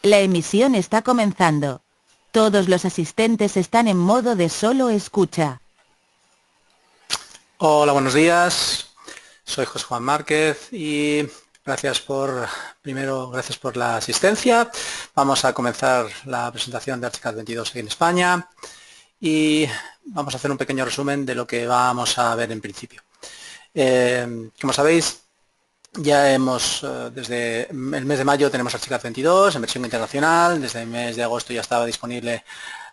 La emisión está comenzando. Todos los asistentes están en modo de solo escucha. Hola, buenos días. Soy José Juan Márquez y gracias por la asistencia. Vamos a comenzar la presentación de Archicad 22 aquí en España y vamos a hacer un pequeño resumen de lo que vamos a ver en principio. Como sabéis, ya desde el mes de mayo tenemos Archicad 22 en versión internacional. Desde el mes de agosto ya estaba disponible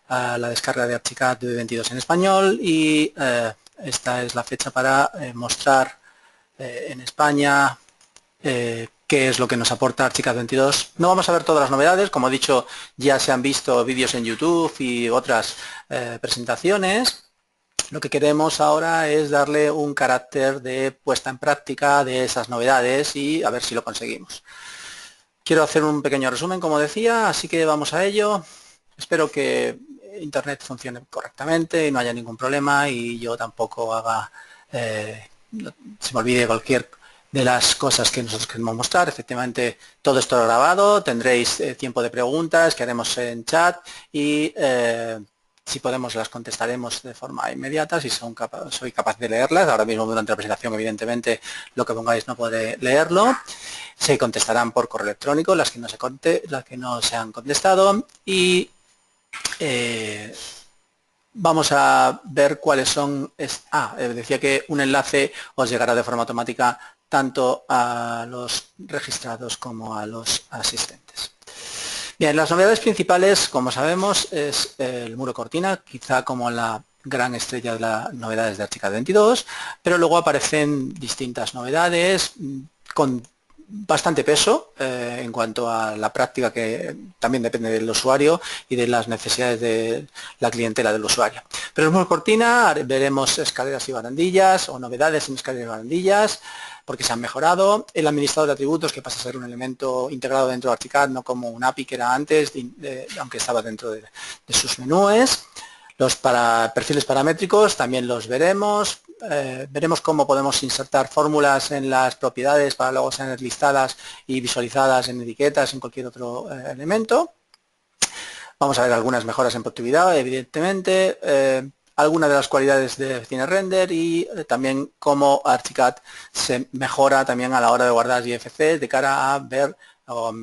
la descarga de Archicad 22 en español y esta es la fecha para mostrar en España qué es lo que nos aporta Archicad 22. No vamos a ver todas las novedades, como he dicho, ya se han visto vídeos en YouTube y otras presentaciones. Lo que queremos ahora es darle un carácter de puesta en práctica de esas novedades y a ver si lo conseguimos. Quiero hacer un pequeño resumen, como decía, así que vamos a ello. Espero que Internet funcione correctamente y no haya ningún problema y yo tampoco se me olvide cualquier de las cosas que nosotros queremos mostrar. Efectivamente, todo esto grabado, tendréis tiempo de preguntas que haremos en chat y si podemos las contestaremos de forma inmediata, si soy capaz de leerlas. Ahora mismo durante la presentación, evidentemente, lo que pongáis no podré leerlo. Se contestarán por correo electrónico las que no se han contestado y vamos a ver cuáles son. Decía que un enlace os llegará de forma automática tanto a los registrados como a los asistentes. Bien, las novedades principales, como sabemos, es el muro cortina, quizá como la gran estrella de las novedades de Archicad 22, pero luego aparecen distintas novedades con bastante peso en cuanto a la práctica, que también depende del usuario y de las necesidades de la clientela del usuario. Pero en el muro cortina veremos escaleras y barandillas o novedades en escaleras y barandillas, porque se han mejorado. El administrador de atributos, que pasa a ser un elemento integrado dentro de Archicad, no como un API que era antes, aunque estaba dentro de sus menús. Los perfiles paramétricos también los veremos. Veremos cómo podemos insertar fórmulas en las propiedades para luego ser listadas y visualizadas en etiquetas, en cualquier otro elemento. Vamos a ver algunas mejoras en productividad, evidentemente. Algunas de las cualidades de Cine Render y también cómo Archicad se mejora también a la hora de guardar IFCs de cara a ver o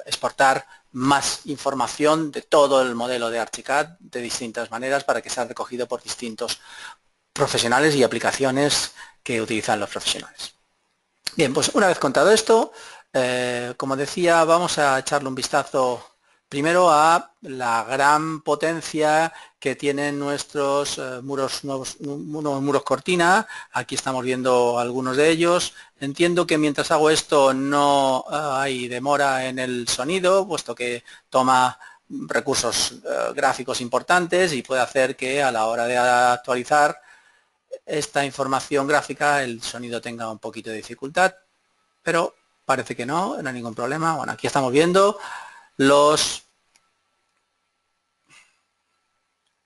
exportar más información de todo el modelo de Archicad de distintas maneras para que sea recogido por distintos profesionales y aplicaciones que utilizan los profesionales. Bien, pues una vez contado esto, como decía, vamos a echarle un vistazo primero a la gran potencia que tienen nuestros muros cortina. Aquí estamos viendo algunos de ellos. Entiendo que mientras hago esto no hay demora en el sonido, puesto que toma recursos gráficos importantes y puede hacer que a la hora de actualizar esta información gráfica el sonido tenga un poquito de dificultad, pero parece que no hay ningún problema. Bueno, aquí estamos viendo los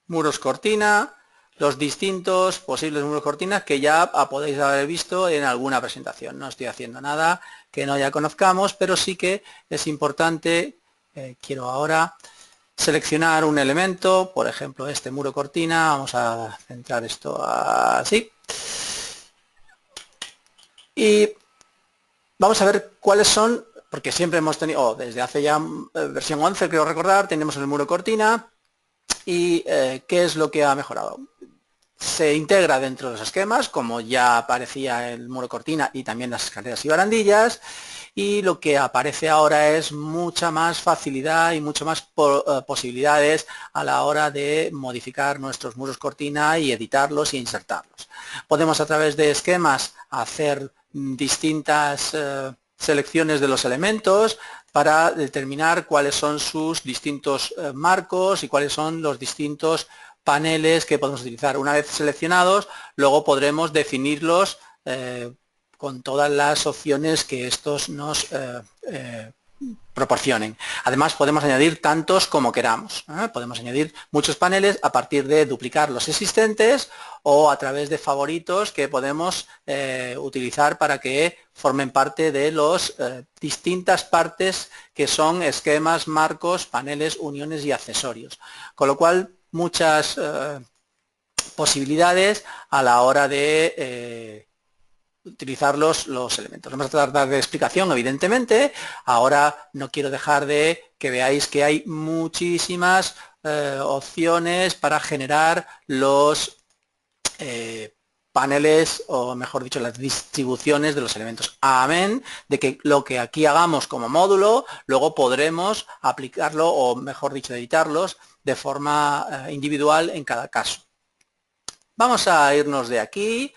muros cortina, los distintos posibles muros cortinas que ya podéis haber visto en alguna presentación. No estoy haciendo nada que no ya conozcamos, pero sí que es importante. Quiero ahora seleccionar un elemento, por ejemplo este muro cortina. Vamos a centrar esto así y vamos a ver cuáles son, porque siempre hemos tenido, desde hace ya versión 11 creo recordar, tenemos el muro cortina. ¿Y qué es lo que ha mejorado? Se integra dentro de los esquemas, como ya aparecía el muro cortina y también las escaleras y barandillas, y lo que aparece ahora es mucha más facilidad y mucho más posibilidades a la hora de modificar nuestros muros cortina y editarlos e insertarlos. Podemos a través de esquemas hacer distintas selecciones de los elementos para determinar cuáles son sus distintos marcos y cuáles son los distintos paneles que podemos utilizar. Una vez seleccionados, luego podremos definirlos con todas las opciones que estos nos proporcionen. Además podemos añadir tantos como queramos, ¿eh? Podemos añadir muchos paneles a partir de duplicar los existentes o a través de favoritos que podemos utilizar para que formen parte de las distintas partes que son esquemas, marcos, paneles, uniones y accesorios. Con lo cual muchas posibilidades a la hora de utilizar los elementos. Vamos a tratar de explicación, evidentemente. Ahora no quiero dejar de que veáis que hay muchísimas opciones para generar los paneles, o mejor dicho, las distribuciones de los elementos. Amén de que lo que aquí hagamos como módulo, luego podremos aplicarlo, o mejor dicho, editarlos de forma individual en cada caso. Vamos a irnos de aquí.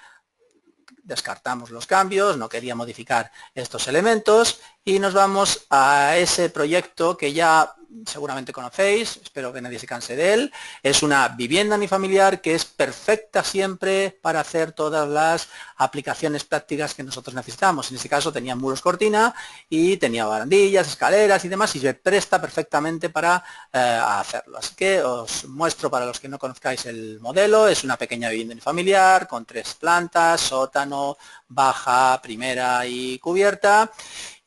Descartamos los cambios, no quería modificar estos elementos y nos vamos a ese proyecto que ya seguramente conocéis, espero que nadie se canse de él. Es una vivienda unifamiliar que es perfecta siempre para hacer todas las aplicaciones prácticas que nosotros necesitamos. En este caso tenía muros cortina y tenía barandillas, escaleras y demás, y se presta perfectamente para hacerlo. Así que os muestro, para los que no conozcáis el modelo. Es una pequeña vivienda unifamiliar con 3 plantas, sótano, baja, primera y cubierta.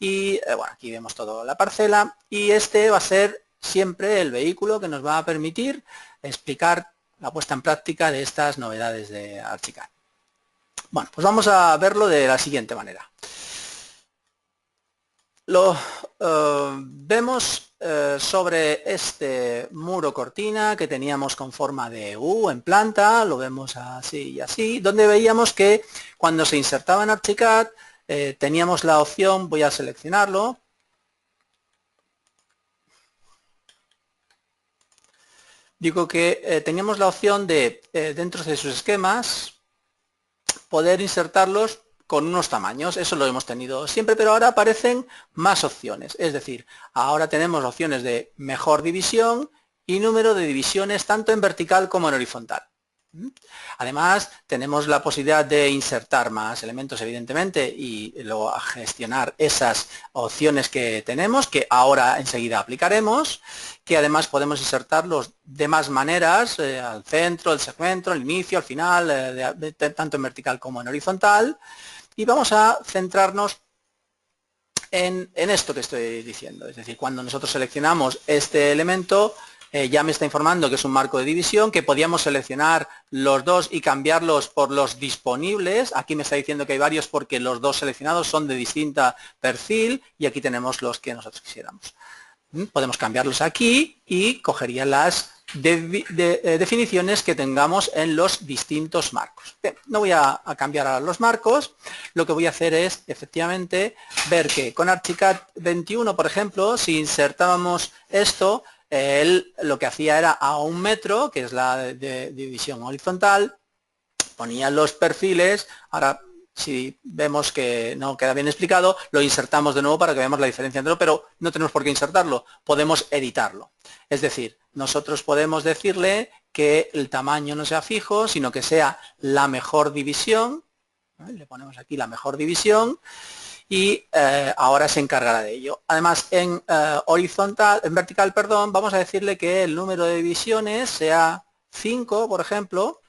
Y bueno, aquí vemos toda la parcela, y este va a ser siempre el vehículo que nos va a permitir explicar la puesta en práctica de estas novedades de Archicad. Bueno, pues vamos a verlo de la siguiente manera. Lo vemos sobre este muro cortina que teníamos con forma de U en planta, lo vemos así y así, donde veíamos que cuando se insertaba en Archicad teníamos la opción, voy a seleccionarlo, digo que teníamos la opción de, dentro de sus esquemas, poder insertarlos con unos tamaños. Eso lo hemos tenido siempre, pero ahora aparecen más opciones. Es decir, ahora tenemos opciones de mejor división y número de divisiones tanto en vertical como en horizontal. Además, tenemos la posibilidad de insertar más elementos, evidentemente, y luego a gestionar esas opciones que tenemos, que ahora enseguida aplicaremos, que además podemos insertarlos de más maneras, al centro, el segmento, al inicio, al final, tanto en vertical como en horizontal. Y vamos a centrarnos en esto que estoy diciendo. Es decir, cuando nosotros seleccionamos este elemento, ya me está informando que es un marco de división, que podíamos seleccionar los dos y cambiarlos por los disponibles. Aquí me está diciendo que hay varios porque los dos seleccionados son de distinto perfil, y aquí tenemos los que nosotros quisiéramos. Podemos cambiarlos aquí y cogería las definiciones que tengamos en los distintos marcos. Bien, no voy a cambiar ahora los marcos. Lo que voy a hacer es, efectivamente, ver que con Archicad 21, por ejemplo, si insertábamos esto, él lo que hacía era a 1 metro, que es la de división horizontal, ponía los perfiles. Ahora, si vemos que no queda bien explicado, lo insertamos de nuevo para que veamos la diferencia entre, pero no tenemos por qué insertarlo, podemos editarlo. Es decir, nosotros podemos decirle que el tamaño no sea fijo, sino que sea la mejor división. Le ponemos aquí la mejor división. Y ahora se encargará de ello. Además, en vertical, perdón, vamos a decirle que el número de divisiones sea 5, por ejemplo,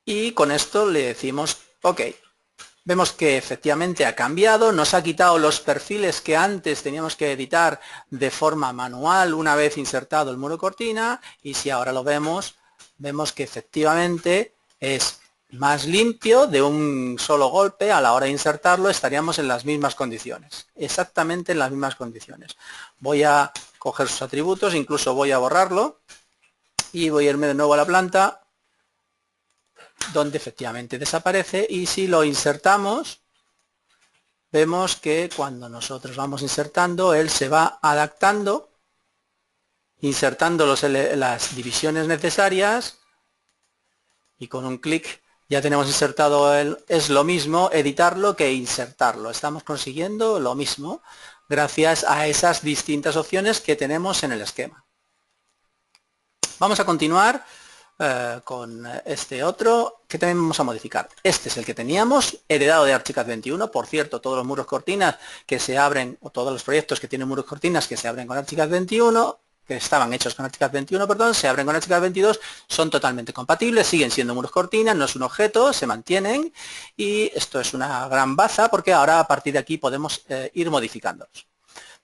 y con esto le decimos OK. Vemos que efectivamente ha cambiado, nos ha quitado los perfiles que antes teníamos que editar de forma manual una vez insertado el muro cortina, y si ahora lo vemos, vemos que efectivamente es más limpio. De un solo golpe, a la hora de insertarlo, estaríamos en las mismas condiciones, exactamente en las mismas condiciones. Voy a coger sus atributos, incluso voy a borrarlo, y voy a irme de nuevo a la planta, donde efectivamente desaparece, y si lo insertamos, vemos que cuando nosotros vamos insertando, él se va adaptando, insertando las divisiones necesarias, y con un clic ya tenemos insertado es lo mismo editarlo que insertarlo. Estamos consiguiendo lo mismo gracias a esas distintas opciones que tenemos en el esquema. Vamos a continuar con este otro que también vamos a modificar. Este es el que teníamos heredado de Archicad 21. Por cierto, todos los muros cortinas que se abren, o todos los proyectos que tienen muros cortinas que se abren con Archicad 21, que estaban hechos con Archicad 21, perdón, se abren con Archicad 22, son totalmente compatibles, siguen siendo muros cortinas, no es un objeto, se mantienen, y esto es una gran baza porque ahora a partir de aquí podemos ir modificándolos.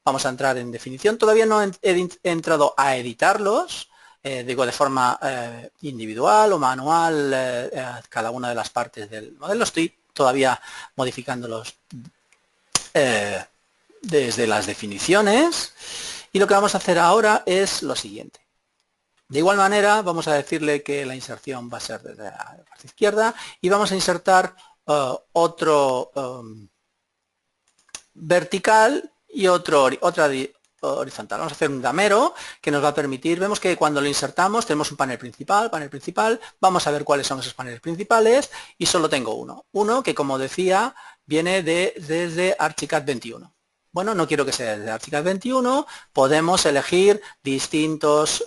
Vamos a entrar en definición, todavía no he entrado a editarlos, digo de forma individual o manual, cada una de las partes del modelo. Estoy todavía modificándolos desde las definiciones, y lo que vamos a hacer ahora es lo siguiente. De igual manera vamos a decirle que la inserción va a ser desde la parte izquierda y vamos a insertar otro vertical y otra horizontal. Vamos a hacer un gamero que nos va a permitir, vemos que cuando lo insertamos tenemos un panel principal, vamos a ver cuáles son esos paneles principales, y solo tengo uno que, como decía, viene desde Archicad 21. Bueno, no quiero que sea desde Archicad 21, podemos elegir distintos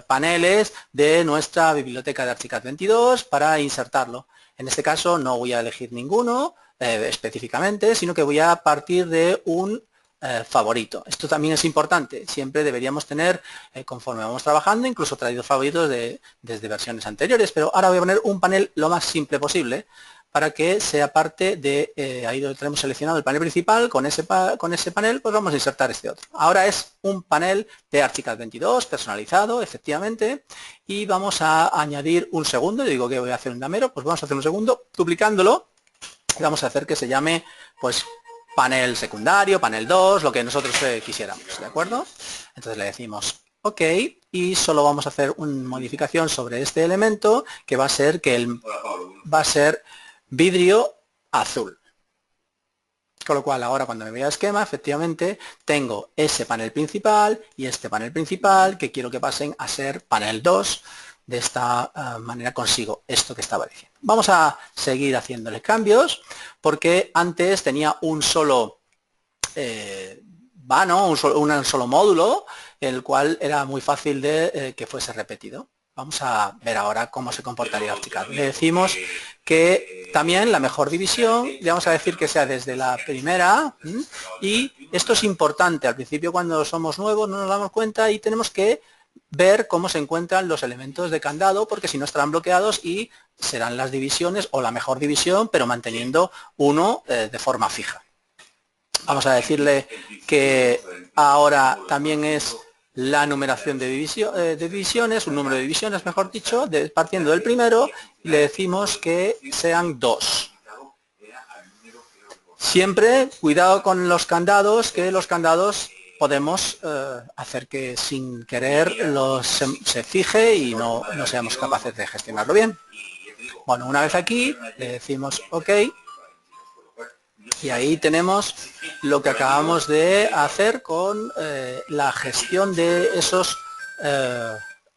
paneles de nuestra biblioteca de Archicad 22 para insertarlo. En este caso no voy a elegir ninguno específicamente, sino que voy a partir de un favorito. Esto también es importante, siempre deberíamos tener, conforme vamos trabajando, incluso traído favoritos desde versiones anteriores, pero ahora voy a poner un panel lo más simple posible para que sea parte de, ahí donde tenemos seleccionado el panel principal, con ese panel pues vamos a insertar este otro. Ahora es un panel de Archicad 22, personalizado, efectivamente, y vamos a añadir un segundo. Yo digo que voy a hacer un gamero, pues vamos a hacer un segundo, duplicándolo, y vamos a hacer que se llame, pues, panel secundario, panel 2, lo que nosotros quisiéramos, ¿de acuerdo? Entonces le decimos OK, y solo vamos a hacer una modificación sobre este elemento, que va a ser que va a ser vidrio azul. Con lo cual ahora cuando me voy a esquema, efectivamente tengo ese panel principal y este panel principal que quiero que pasen a ser panel 2. De esta manera consigo esto que estaba diciendo. Vamos a seguir haciéndole cambios, porque antes tenía un solo vano, un solo módulo, el cual era muy fácil de que fuese repetido. Vamos a ver ahora cómo se comportaría Archicad. Le decimos que también la mejor división, le vamos a decir que sea desde la primera, y esto es importante. Al principio, cuando somos nuevos, no nos damos cuenta y tenemos que ver cómo se encuentran los elementos de candado, porque si no estarán bloqueados y serán las divisiones o la mejor división, pero manteniendo uno de forma fija. Vamos a decirle que ahora también es la numeración de divisiones, un número de divisiones, mejor dicho, partiendo del primero, y le decimos que sean 2. Siempre cuidado con los candados, que los candados podemos hacer que sin querer se fije y no seamos capaces de gestionarlo bien. Bueno, una vez aquí le decimos OK, y ahí tenemos lo que acabamos de hacer con la gestión de esos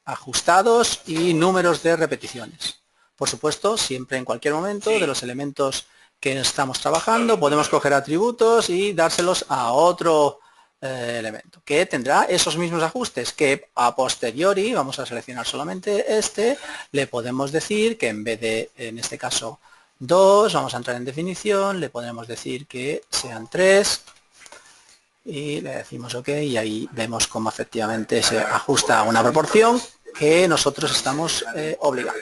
ajustados y números de repeticiones. Por supuesto, siempre en cualquier momento de los elementos que estamos trabajando podemos coger atributos y dárselos a otro elemento que tendrá esos mismos ajustes, que a posteriori, vamos a seleccionar solamente este, le podemos decir que en vez de, en este caso, 2, vamos a entrar en definición, le podemos decir que sean 3 y le decimos OK, y ahí vemos cómo efectivamente se ajusta a una proporción que nosotros estamos obligando.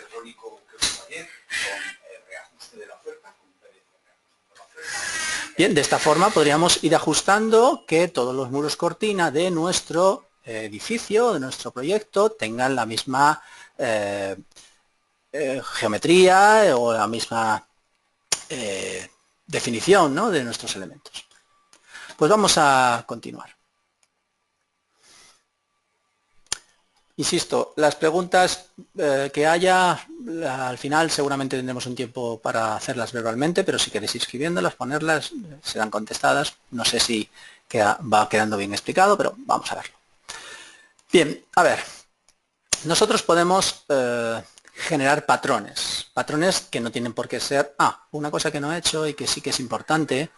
Bien, de esta forma podríamos ir ajustando que todos los muros cortina de nuestro edificio, de nuestro proyecto, tengan la misma geometría o la misma definición, ¿no?, de nuestros elementos. Pues vamos a continuar. Insisto, las preguntas que haya, al final seguramente tendremos un tiempo para hacerlas verbalmente, pero si queréis ir escribiéndolas, ponerlas, serán contestadas. No sé si va quedando bien explicado, pero vamos a verlo. Bien, a ver, nosotros podemos generar patrones que no tienen por qué ser... una cosa que no he hecho y que sí que es importante,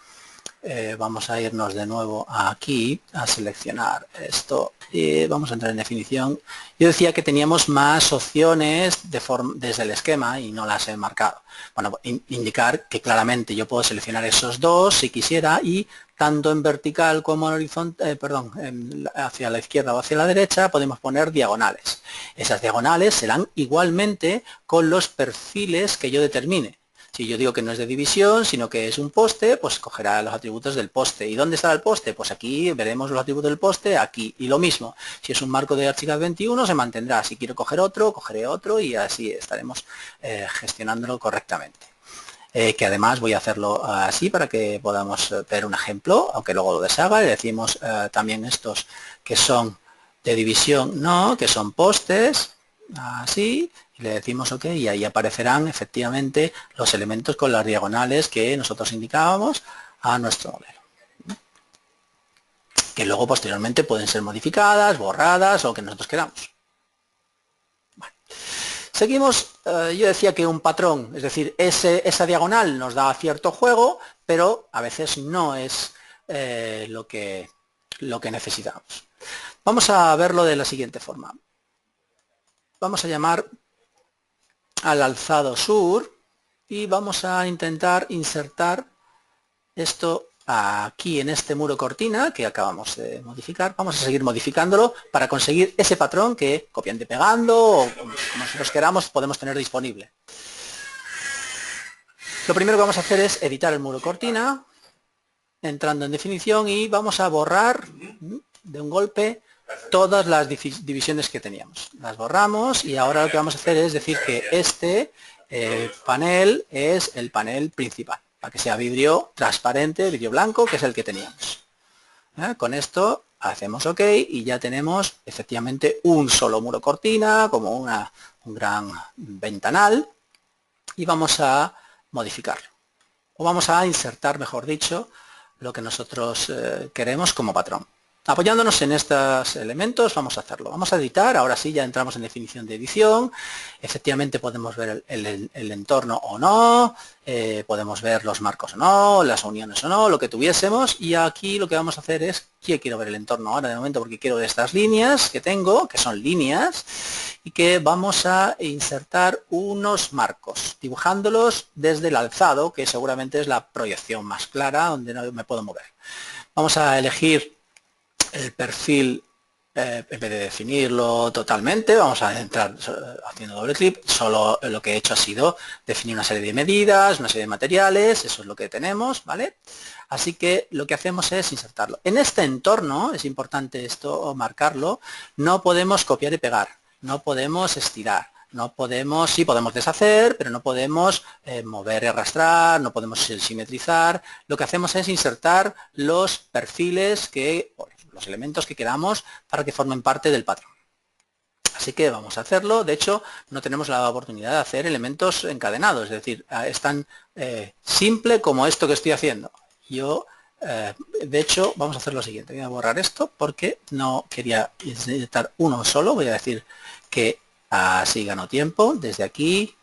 vamos a irnos de nuevo aquí, a seleccionar esto vamos a entrar en definición. Yo decía que teníamos más opciones desde el esquema y no las he marcado. Bueno, indicar que claramente yo puedo seleccionar esos dos si quisiera y tanto en vertical como en horizontal, hacia la izquierda o hacia la derecha podemos poner diagonales. Esas diagonales serán igualmente con los perfiles que yo determine. Si yo digo que no es de división, sino que es un poste, pues cogerá los atributos del poste. ¿Y dónde estará el poste? Pues aquí veremos los atributos del poste, aquí. Y lo mismo, si es un marco de Archicad 21, se mantendrá. Si quiero coger otro, cogeré otro y así estaremos gestionándolo correctamente. Que además voy a hacerlo así para que podamos ver un ejemplo, aunque luego lo deshaga. Le decimos también estos que son de división, no, que son postes, así, y le decimos OK y ahí aparecerán efectivamente los elementos con las diagonales que nosotros indicábamos a nuestro modelo, que luego posteriormente pueden ser modificadas, borradas o que nosotros queramos. Bueno. Seguimos, yo decía que un patrón, es decir, esa diagonal nos da cierto juego, pero a veces no es lo que necesitamos. Vamos a verlo de la siguiente forma. Vamos a llamar al alzado sur y vamos a intentar insertar esto aquí en este muro cortina que acabamos de modificar. Vamos a seguir modificándolo para conseguir ese patrón que copiando y pegando o como nosotros queramos podemos tener disponible. Lo primero que vamos a hacer es editar el muro cortina entrando en definición y vamos a borrar de un golpe todas las divisiones que teníamos. Las borramos y ahora lo que vamos a hacer es decir que este panel es el panel principal, para que sea vidrio transparente, vidrio blanco, que es el que teníamos. Con esto hacemos OK y ya tenemos efectivamente un solo muro cortina, como un gran ventanal, y vamos a modificarlo. O vamos a insertar, mejor dicho, lo que nosotros queremos como patrón. Apoyándonos en estos elementos vamos a hacerlo. Vamos a editar, ahora sí ya entramos en definición de edición. Efectivamente podemos ver el entorno o no, podemos ver los marcos o no, las uniones o no, lo que tuviésemos. Y aquí lo que vamos a hacer es, yo quiero ver el entorno ahora de momento porque quiero ver estas líneas que tengo, que son líneas, y que vamos a insertar unos marcos, dibujándolos desde el alzado, que seguramente es la proyección más clara donde no me puedo mover. Vamos a elegir el perfil, en vez de definirlo totalmente, vamos a entrar haciendo doble clic, solo lo que he hecho ha sido definir una serie de medidas, una serie de materiales, eso es lo que tenemos, ¿vale? Así que lo que hacemos es insertarlo. En este entorno, es importante esto marcarlo, no podemos copiar y pegar, no podemos estirar, no podemos, sí podemos deshacer, pero no podemos mover y arrastrar, no podemos simetrizar. Lo que hacemos es insertar los perfiles los elementos que queramos para que formen parte del patrón. Así que vamos a hacerlo. De hecho, no tenemos la oportunidad de hacer elementos encadenados, es decir, es tan simple como esto que estoy haciendo. Yo, de hecho, vamos a hacer lo siguiente. Voy a borrar esto porque no quería insertar uno solo. Voy a decir que así gano tiempo. Desde aquí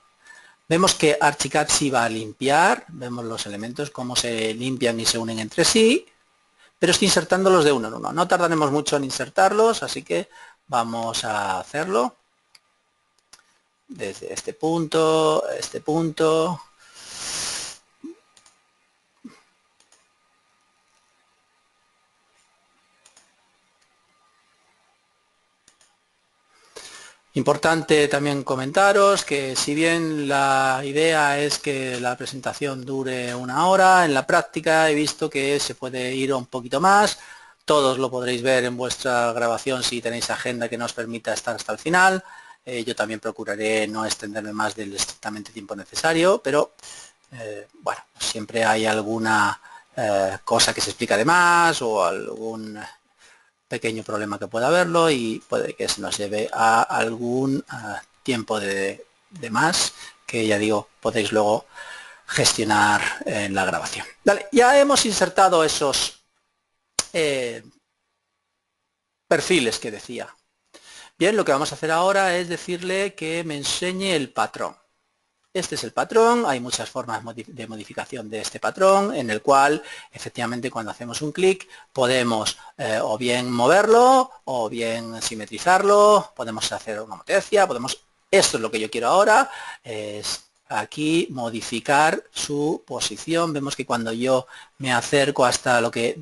vemos que Archicad sí va a limpiar. Vemos los elementos, cómo se limpian y se unen entre sí. Pero estoy insertándolos de uno en uno. No tardaremos mucho en insertarlos, así que vamos a hacerlo desde este punto, este punto. Importante también comentaros que si bien la idea es que la presentación dure 1 hora, en la práctica he visto que se puede ir un poquito más. Todos lo podréis ver en vuestra grabación si tenéis agenda que nos permita estar hasta el final. Yo también procuraré no extenderme más del estrictamente tiempo necesario, pero bueno, siempre hay alguna cosa que se explica de más o algún pequeño problema que pueda haberlo y puede que se nos lleve a algún tiempo de más que ya digo podéis luego gestionar en la grabación. Vale, ya hemos insertado esos perfiles que decía. Bien, lo que vamos a hacer ahora es decirle que me enseñe el patrón. este es el patrón, hay muchas formas de modificación de este patrón, en el cual efectivamente cuando hacemos un clic podemos o bien moverlo, o bien simetrizarlo, podemos hacer una motecia, esto es lo que yo quiero ahora, es aquí modificar su posición. Vemos que cuando yo me acerco hasta lo que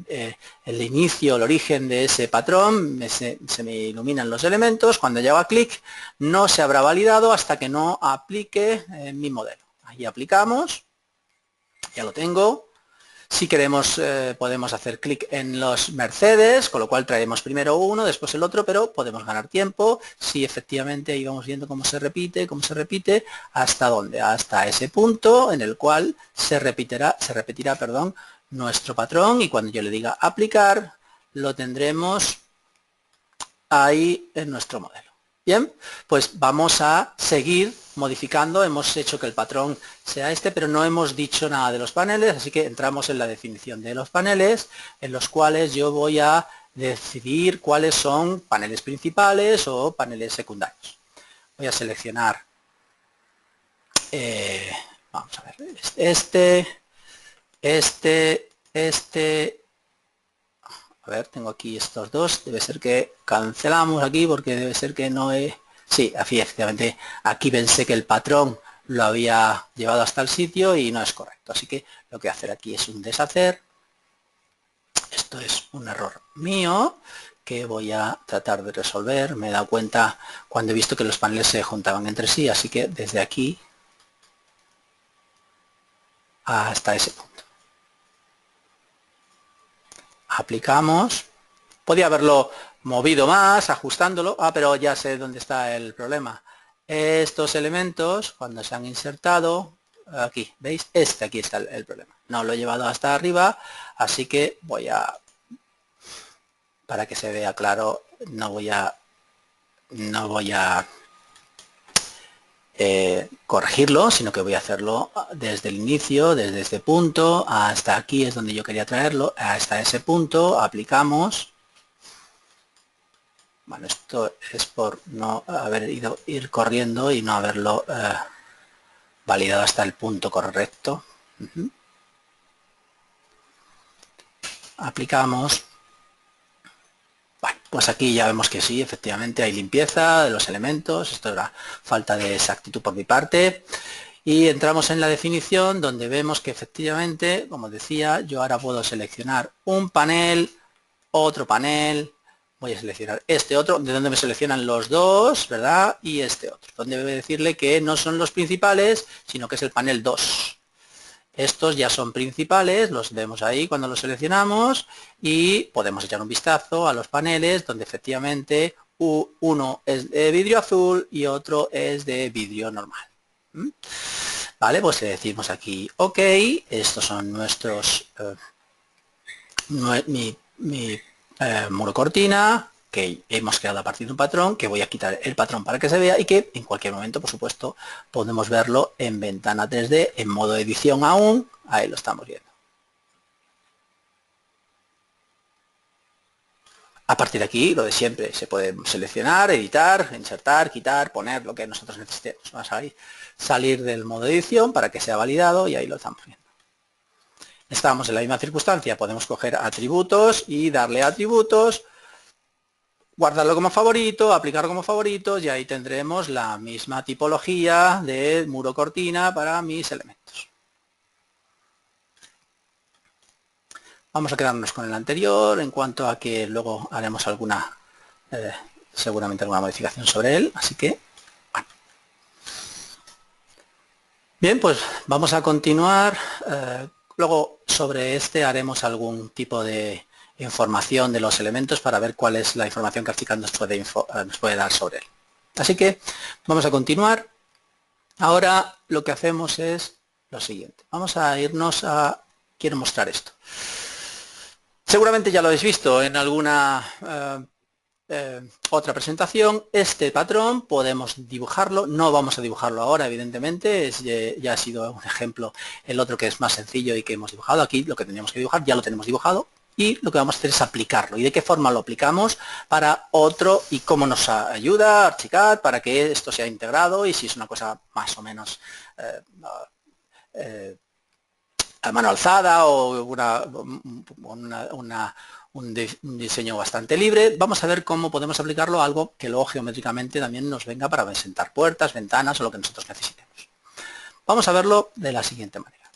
el inicio, el origen de ese patrón, se me iluminan los elementos. Cuando yo haga clic no se habrá validado hasta que no aplique mi modelo. Ahí aplicamos, ya lo tengo. Si queremos podemos hacer clic en los Mercedes, con lo cual traeremos primero uno, después el otro, pero podemos ganar tiempo si efectivamente ahí vamos viendo cómo se repite, hasta dónde, hasta ese punto en el cual se repetirá, perdón, nuestro patrón, y cuando yo le diga aplicar, lo tendremos ahí en nuestro modelo. Bien, pues vamos a seguir modificando. Hemos hecho que el patrón sea este, pero no hemos dicho nada de los paneles, así que entramos en la definición de los paneles, en los cuales yo voy a decidir cuáles son paneles principales o paneles secundarios. Voy a seleccionar, vamos a ver, a ver, tengo aquí estos dos, debe ser que cancelamos aquí porque debe ser que no he... Sí, efectivamente, aquí pensé que el patrón lo había llevado hasta el sitio y no es correcto. Así que lo que voy a hacer aquí es un deshacer. Esto es un error mío que voy a tratar de resolver. Me he dado cuenta cuando he visto que los paneles se juntaban entre sí, así que desde aquí hasta ese punto. Aplicamos. Podía haberlo movido más, ajustándolo. Pero ya sé dónde está el problema. Estos elementos, cuando se han insertado, aquí, ¿veis? Aquí está el problema. No lo he llevado hasta arriba, así que voy a, para que se vea claro, no voy a corregirlo, sino que voy a hacerlo desde el inicio, desde este punto hasta aquí es donde yo quería traerlo, hasta ese punto, aplicamos. Bueno, esto es por no haber ir corriendo y no haberlo validado hasta el punto correcto. Aplicamos. Bueno, pues aquí ya vemos que sí, efectivamente hay limpieza de los elementos. Esto era falta de exactitud por mi parte. Y entramos en la definición donde vemos que efectivamente, como decía, yo ahora puedo seleccionar un panel, otro panel. Voy a seleccionar este otro, de donde me seleccionan los dos, ¿verdad? Y este otro, donde debe decirle que no son los principales, sino que es el panel 2. Estos ya son principales, los vemos ahí cuando los seleccionamos y podemos echar un vistazo a los paneles donde efectivamente uno es de vidrio azul y otro es de vidrio normal. Vale, pues le decimos aquí OK, estos son nuestros muro cortina que hemos creado a partir de un patrón, que voy a quitar el patrón para que se vea y que en cualquier momento, por supuesto, podemos verlo en ventana 3D, en modo edición aún, ahí lo estamos viendo. A partir de aquí, lo de siempre, se puede seleccionar, editar, insertar, quitar, poner lo que nosotros necesitemos. Vamos a salir del modo edición para que sea validado y ahí lo estamos viendo. Estamos en la misma circunstancia, podemos coger atributos y darle atributos, guardarlo como favorito, aplicarlo como favoritos y ahí tendremos la misma tipología de muro cortina para mis elementos. Vamos a quedarnos con el anterior en cuanto a que luego haremos alguna, seguramente alguna modificación sobre él, así que, bueno. Bien, pues vamos a continuar. Luego sobre este haremos algún tipo de información de los elementos para ver cuál es la información que ArchiCAD nos puede dar sobre él. Así que vamos a continuar. Ahora lo que hacemos es lo siguiente. Vamos a irnos a... Quiero mostrar esto. Seguramente ya lo habéis visto en alguna otra presentación. Este patrón podemos dibujarlo. No vamos a dibujarlo ahora, evidentemente. Ya ha sido un ejemplo el otro que es más sencillo y que hemos dibujado. Aquí lo que teníamos que dibujar ya lo tenemos dibujado. Y lo que vamos a hacer es aplicarlo. ¿Y de qué forma lo aplicamos para otro? Y cómo nos ayuda ArchiCAD para que esto sea integrado y si es una cosa más o menos a mano alzada o un diseño bastante libre, vamos a ver cómo podemos aplicarlo a algo que luego geométricamente también nos venga para presentar puertas, ventanas o lo que nosotros necesitemos. Vamos a verlo de la siguiente manera.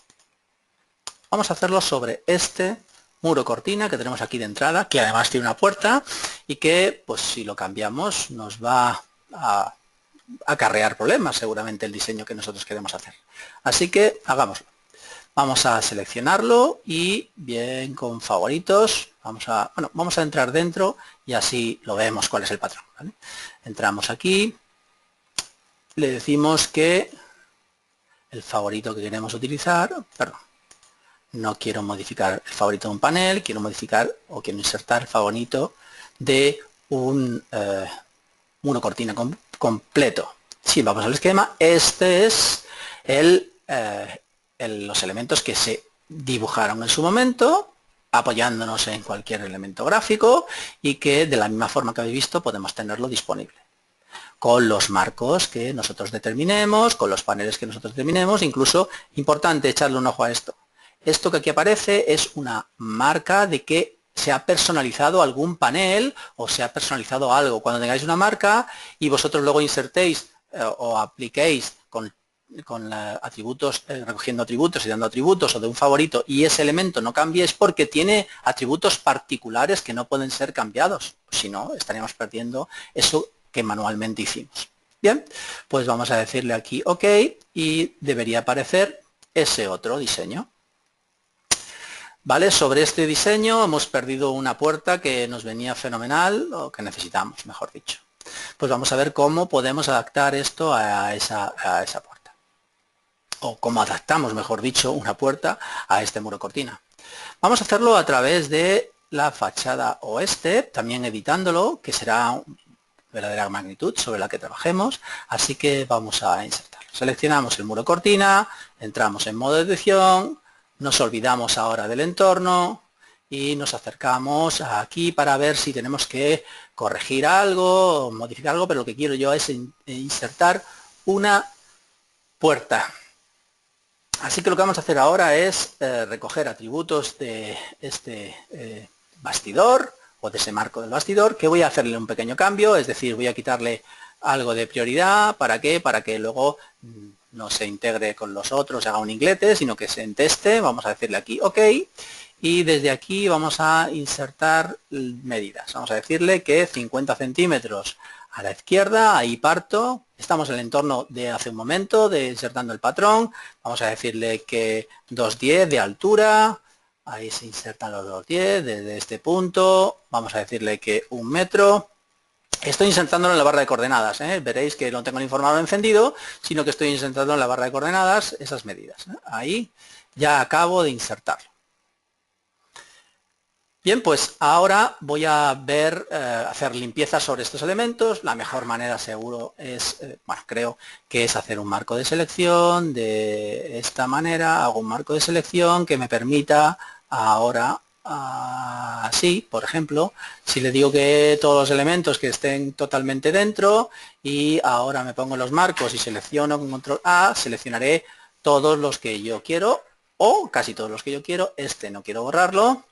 Vamos a hacerlo sobre este muro cortina que tenemos aquí de entrada, que además tiene una puerta y que, pues si lo cambiamos, nos va a acarrear problemas seguramente el diseño que nosotros queremos hacer. Así que hagámoslo. Vamos a seleccionarlo y bien con favoritos, vamos a entrar dentro y así lo vemos cuál es el patrón, ¿vale? Entramos aquí, le decimos que el favorito que queremos utilizar, perdón, no quiero modificar el favorito de un panel, quiero modificar o quiero insertar el favorito de un muro cortina completo. Si vamos al esquema, este es los elementos que se dibujaron en su momento, apoyándonos en cualquier elemento gráfico y que de la misma forma que habéis visto podemos tenerlo disponible. Con los marcos que nosotros determinemos, con los paneles que nosotros determinemos, incluso, importante echarle un ojo a esto. Esto que aquí aparece es una marca de que se ha personalizado algún panel o se ha personalizado algo. Cuando tengáis una marca y vosotros luego insertéis o apliquéis con atributos, recogiendo atributos y dando atributos o de un favorito y ese elemento no cambie, es porque tiene atributos particulares que no pueden ser cambiados. Si no, estaríamos perdiendo eso que manualmente hicimos. Bien, pues vamos a decirle aquí OK y debería aparecer ese otro diseño. Vale, sobre este diseño hemos perdido una puerta que nos venía fenomenal, o que necesitamos, mejor dicho. Pues vamos a ver cómo podemos adaptar esto a esa puerta. O cómo adaptamos, mejor dicho, una puerta a este muro cortina. Vamos a hacerlo a través de la fachada oeste, también editándolo, que será verdadera magnitud sobre la que trabajemos, así que vamos a insertarlo. Seleccionamos el muro cortina, entramos en modo de edición, nos olvidamos ahora del entorno y nos acercamos aquí para ver si tenemos que corregir algo o modificar algo, pero lo que quiero yo es insertar una puerta. Así que lo que vamos a hacer ahora es recoger atributos de este bastidor o de ese marco del bastidor, que voy a hacerle un pequeño cambio, es decir, voy a quitarle algo de prioridad. ¿Para qué? Para que luego no se integre con los otros, haga un inglete, sino que se enteste. Vamos a decirle aquí OK y desde aquí vamos a insertar medidas. Vamos a decirle que 50 centímetros a la izquierda, ahí parto. Estamos en el entorno de hace un momento, de insertando el patrón. Vamos a decirle que 2,10 de altura. Ahí se insertan los 2,10 desde este punto. Vamos a decirle que 1 metro. Estoy insertándolo en la barra de coordenadas, veréis que no tengo el informador encendido, sino que estoy insertando en la barra de coordenadas esas medidas. Ahí ya acabo de insertarlo. Bien, pues ahora voy a hacer limpieza sobre estos elementos. La mejor manera seguro es, creo que es hacer un marco de selección de esta manera. Hago un marco de selección que me permita ahora, así, por ejemplo, si le digo que todos los elementos que estén totalmente dentro y ahora me pongo los marcos y selecciono con control A, seleccionaré todos los que yo quiero o casi todos los que yo quiero. Este no quiero borrarlo.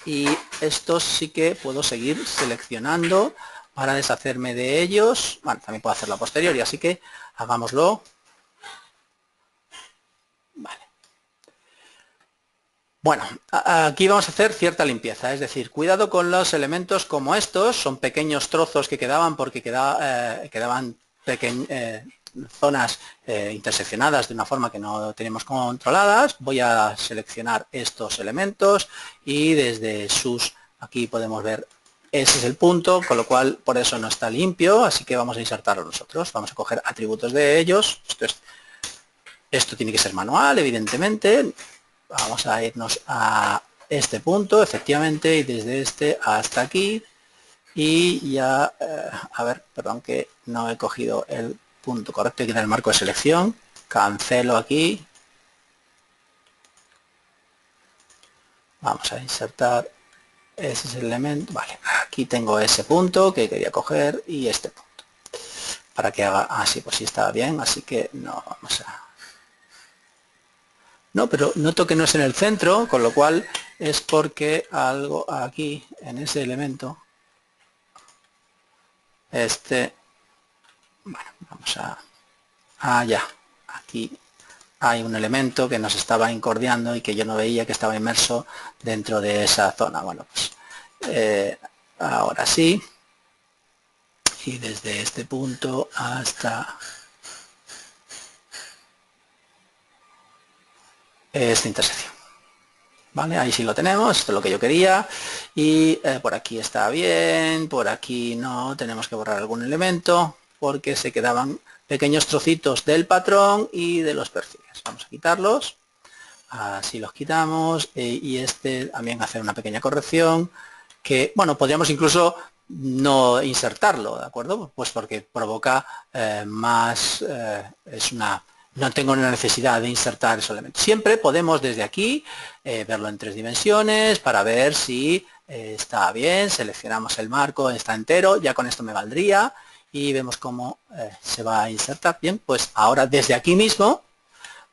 Y estos sí que puedo seguir seleccionando para deshacerme de ellos. Bueno, también puedo hacerlo a posteriori, así que hagámoslo. Vale. Bueno, aquí vamos a hacer cierta limpieza, es decir, cuidado con los elementos como estos, son pequeños trozos que quedaban porque quedaban zonas interseccionadas de una forma que no tenemos controladas. Voy a seleccionar estos elementos y desde aquí podemos ver, ese es el punto, con lo cual por eso no está limpio, así que vamos a insertarlo nosotros. Vamos a coger atributos de ellos. Esto tiene que ser manual, evidentemente. Vamos a irnos a este punto, efectivamente, y desde este hasta aquí. Y ya, a ver, perdón que no he cogido el punto correcto, aquí en el marco de selección, cancelo aquí, vamos a insertar ese elemento, vale, aquí tengo ese punto que quería coger y este punto, para que haga así, pues sí estaba bien, así que no vamos a No, pero noto que no es en el centro, con lo cual es porque algo aquí, en ese elemento, bueno, vamos ya, aquí hay un elemento que nos estaba incordiando y que yo no veía, que estaba inmerso dentro de esa zona. Bueno, pues ahora sí, y desde este punto hasta esta intersección. ¿Vale? Ahí sí lo tenemos, esto es lo que yo quería, y por aquí está bien, por aquí no, tenemos que borrar algún elemento porque se quedaban pequeños trocitos del patrón y de los perfiles. Vamos a quitarlos, así los quitamos, y este también hacer una pequeña corrección que, bueno, podríamos incluso no insertarlo, ¿de acuerdo? Pues porque provoca no tengo una necesidad de insertar esos elementos. Siempre podemos desde aquí verlo en 3 dimensiones para ver si está bien, seleccionamos el marco, está entero, ya con esto me valdría, y vemos cómo se va a insertar. Bien, pues ahora desde aquí mismo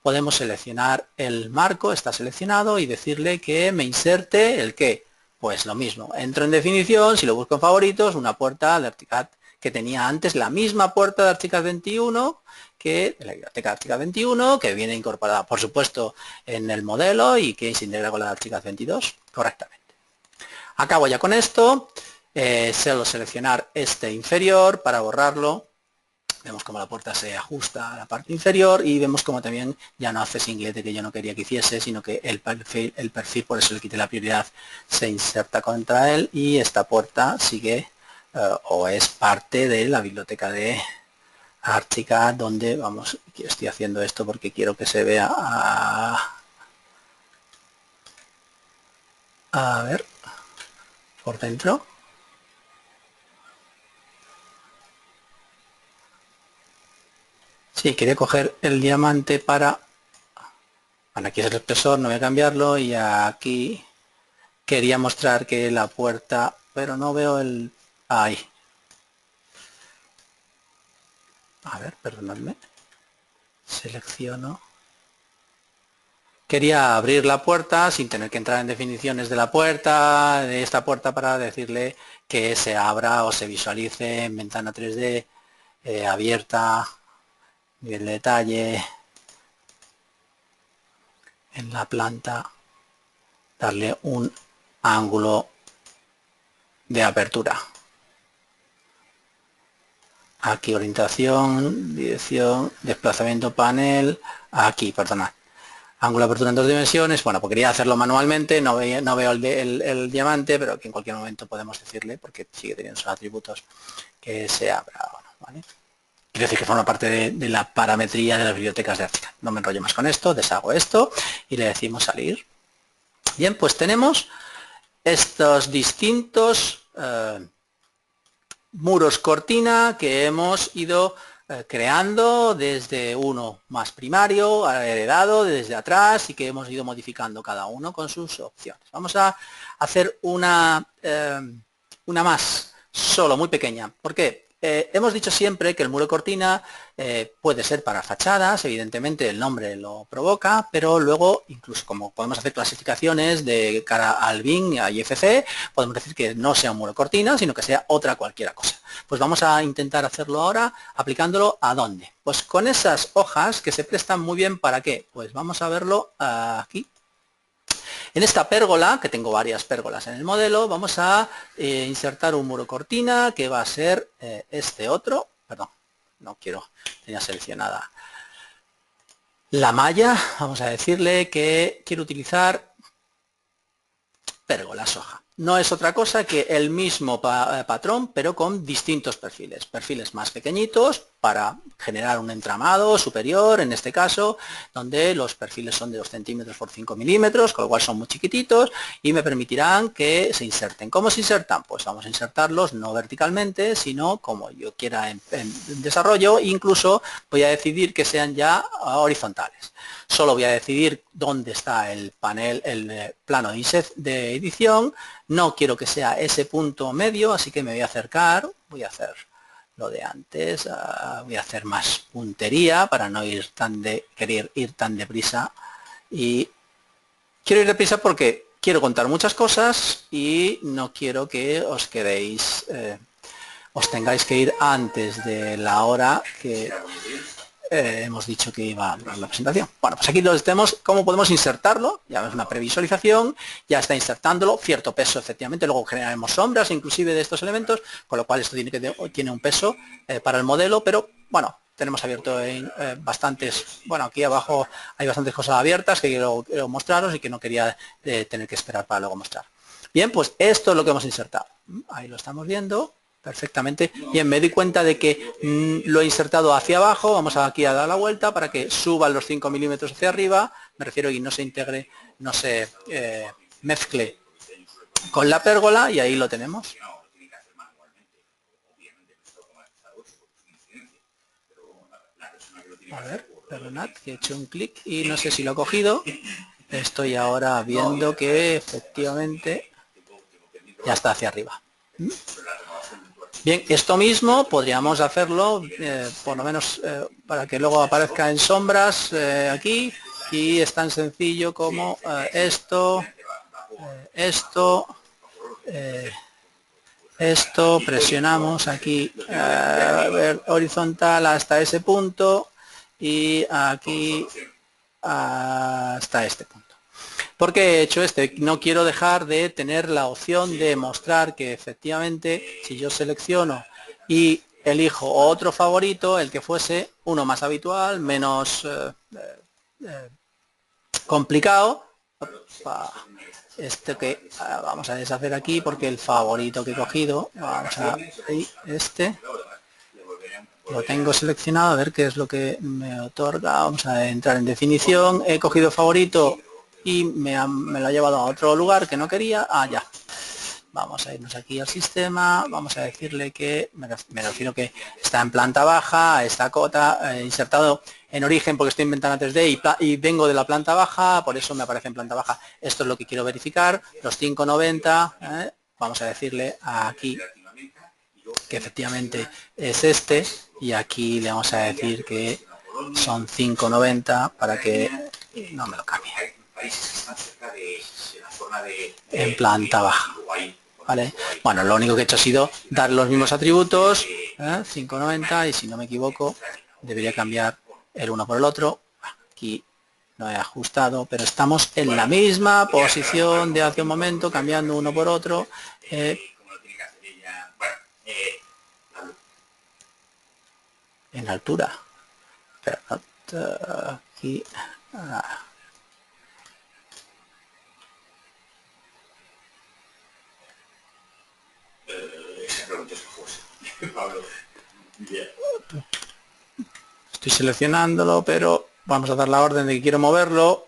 podemos seleccionar el marco, está seleccionado, y decirle que me inserte el qué. Pues lo mismo, entro en definición, si lo busco en favoritos, una puerta de ArchiCAD que tenía antes la misma puerta de ArchiCAD 21 que de la biblioteca ArchiCAD 21, que viene incorporada, por supuesto, en el modelo y que se integra con la de ArchiCAD 22 correctamente. Acabo ya con esto, solo seleccionar este inferior para borrarlo. Vemos cómo la puerta se ajusta a la parte inferior y vemos cómo también ya no hace singlete, que yo no quería que hiciese, sino que el perfil, por eso le quité la prioridad, se inserta contra él, y esta puerta sigue o es parte de la biblioteca de ArchiCAD, donde vamos, estoy haciendo esto porque quiero que se vea a ver por dentro. Sí, quería coger el diamante para... Bueno, aquí es el espesor, no voy a cambiarlo, y aquí quería mostrar que la puerta, pero no veo el... Ahí. A ver, perdonadme. Selecciono. Quería abrir la puerta sin tener que entrar en definiciones de esta puerta, para decirle que se abra o se visualice en ventana 3D abierta, nivel de detalle, en la planta, darle un ángulo de apertura. Aquí orientación, dirección, desplazamiento panel, aquí, perdonad. Ángulo de apertura en 2 dimensiones, bueno, pues quería hacerlo manualmente, no veo el diamante, pero que en cualquier momento podemos decirle, porque sigue teniendo sus atributos, que se abra, ¿vale? Quiero decir que forma parte de la parametría de las bibliotecas de ArchiCAD. No me enrollo más con esto, deshago esto y le decimos salir. Bien, pues tenemos estos distintos muros cortina que hemos ido creando desde uno más primario, heredado desde atrás, y que hemos ido modificando cada uno con sus opciones. Vamos a hacer una más, solo muy pequeña. ¿Por qué? Hemos dicho siempre que el muro cortina puede ser para fachadas, evidentemente el nombre lo provoca, pero luego, incluso como podemos hacer clasificaciones de cara al BIM y a IFC, podemos decir que no sea un muro cortina, sino que sea otra cualquiera cosa. Pues vamos a intentar hacerlo ahora aplicándolo ¿a dónde? Pues con esas hojas que se prestan muy bien. ¿Para qué? Pues vamos a verlo aquí. En esta pérgola, que tengo varias pérgolas en el modelo, vamos a insertar un muro cortina que va a ser este otro. Perdón, no quiero, tenía seleccionada la malla. Vamos a decirle que quiero utilizar pérgola soja. No es otra cosa que el mismo patrón, pero con distintos perfiles. Perfiles más pequeñitos para generar un entramado superior, en este caso, donde los perfiles son de 2 centímetros por 5 milímetros, con lo cual son muy chiquititos y me permitirán que se inserten. ¿Cómo se insertan? Pues vamos a insertarlos no verticalmente, sino como yo quiera en desarrollo. Incluso voy a decidir que sean ya horizontales. Solo voy a decidir dónde está el panel, el plano de edición. No quiero que sea ese punto medio, así que me voy a acercar, voy a hacer lo de antes, voy a hacer más puntería para no querer ir tan deprisa Y quiero ir deprisa porque quiero contar muchas cosas y no quiero que os quedéis, os tengáis que ir antes de la hora que hemos dicho que iba a durar la presentación. Bueno, pues aquí lo tenemos, cómo podemos insertarlo, ya es una previsualización, ya está insertándolo, cierto peso efectivamente, luego generaremos sombras inclusive de estos elementos, con lo cual esto tiene un peso para el modelo, pero bueno, tenemos abierto en bastantes, bueno, aquí abajo hay bastantes cosas abiertas que quiero mostraros y que no quería tener que esperar para luego mostrar. Bien, pues esto es lo que hemos insertado. Ahí lo estamos viendo perfectamente. Bien, me di cuenta de que lo he insertado hacia abajo. Vamos aquí a dar la vuelta para que suban los 5 milímetros hacia arriba. Me refiero a que no se integre, no se mezcle con la pérgola y ahí lo tenemos. A ver, perdonad, que he hecho un clic y no sé si lo he cogido. Estoy ahora viendo que efectivamente ya está hacia arriba. Bien, esto mismo podríamos hacerlo, por lo menos para que luego aparezca en sombras aquí, y es tan sencillo como esto, presionamos aquí horizontal hasta ese punto y aquí hasta este punto. ¿Por qué he hecho este? No quiero dejar de tener la opción de mostrar que efectivamente si yo selecciono y elijo otro favorito, el que fuese uno más habitual, menos complicado, este que vamos a deshacer aquí porque el favorito que he cogido, vamos a este, lo tengo seleccionado, a ver qué es lo que me otorga, vamos a entrar en definición, he cogido favorito y me lo ha llevado a otro lugar que no quería, ya. Vamos a irnos aquí al sistema, vamos a decirle que, me refiero que está en planta baja, esta cota, insertado en origen porque estoy en ventana 3D y vengo de la planta baja, por eso me aparece en planta baja. Esto es lo que quiero verificar, los 590, vamos a decirle aquí que efectivamente es este y aquí le vamos a decir que son 590 para que no me lo cambie en planta baja, ¿vale? Bueno, lo único que he hecho ha sido dar los mismos atributos, 590, y si no me equivoco debería cambiar el uno por el otro. Aquí no he ajustado, pero estamos en la misma posición de hace un momento, cambiando uno por otro. En altura, pero aquí estoy seleccionándolo, pero vamos a dar la orden de que quiero moverlo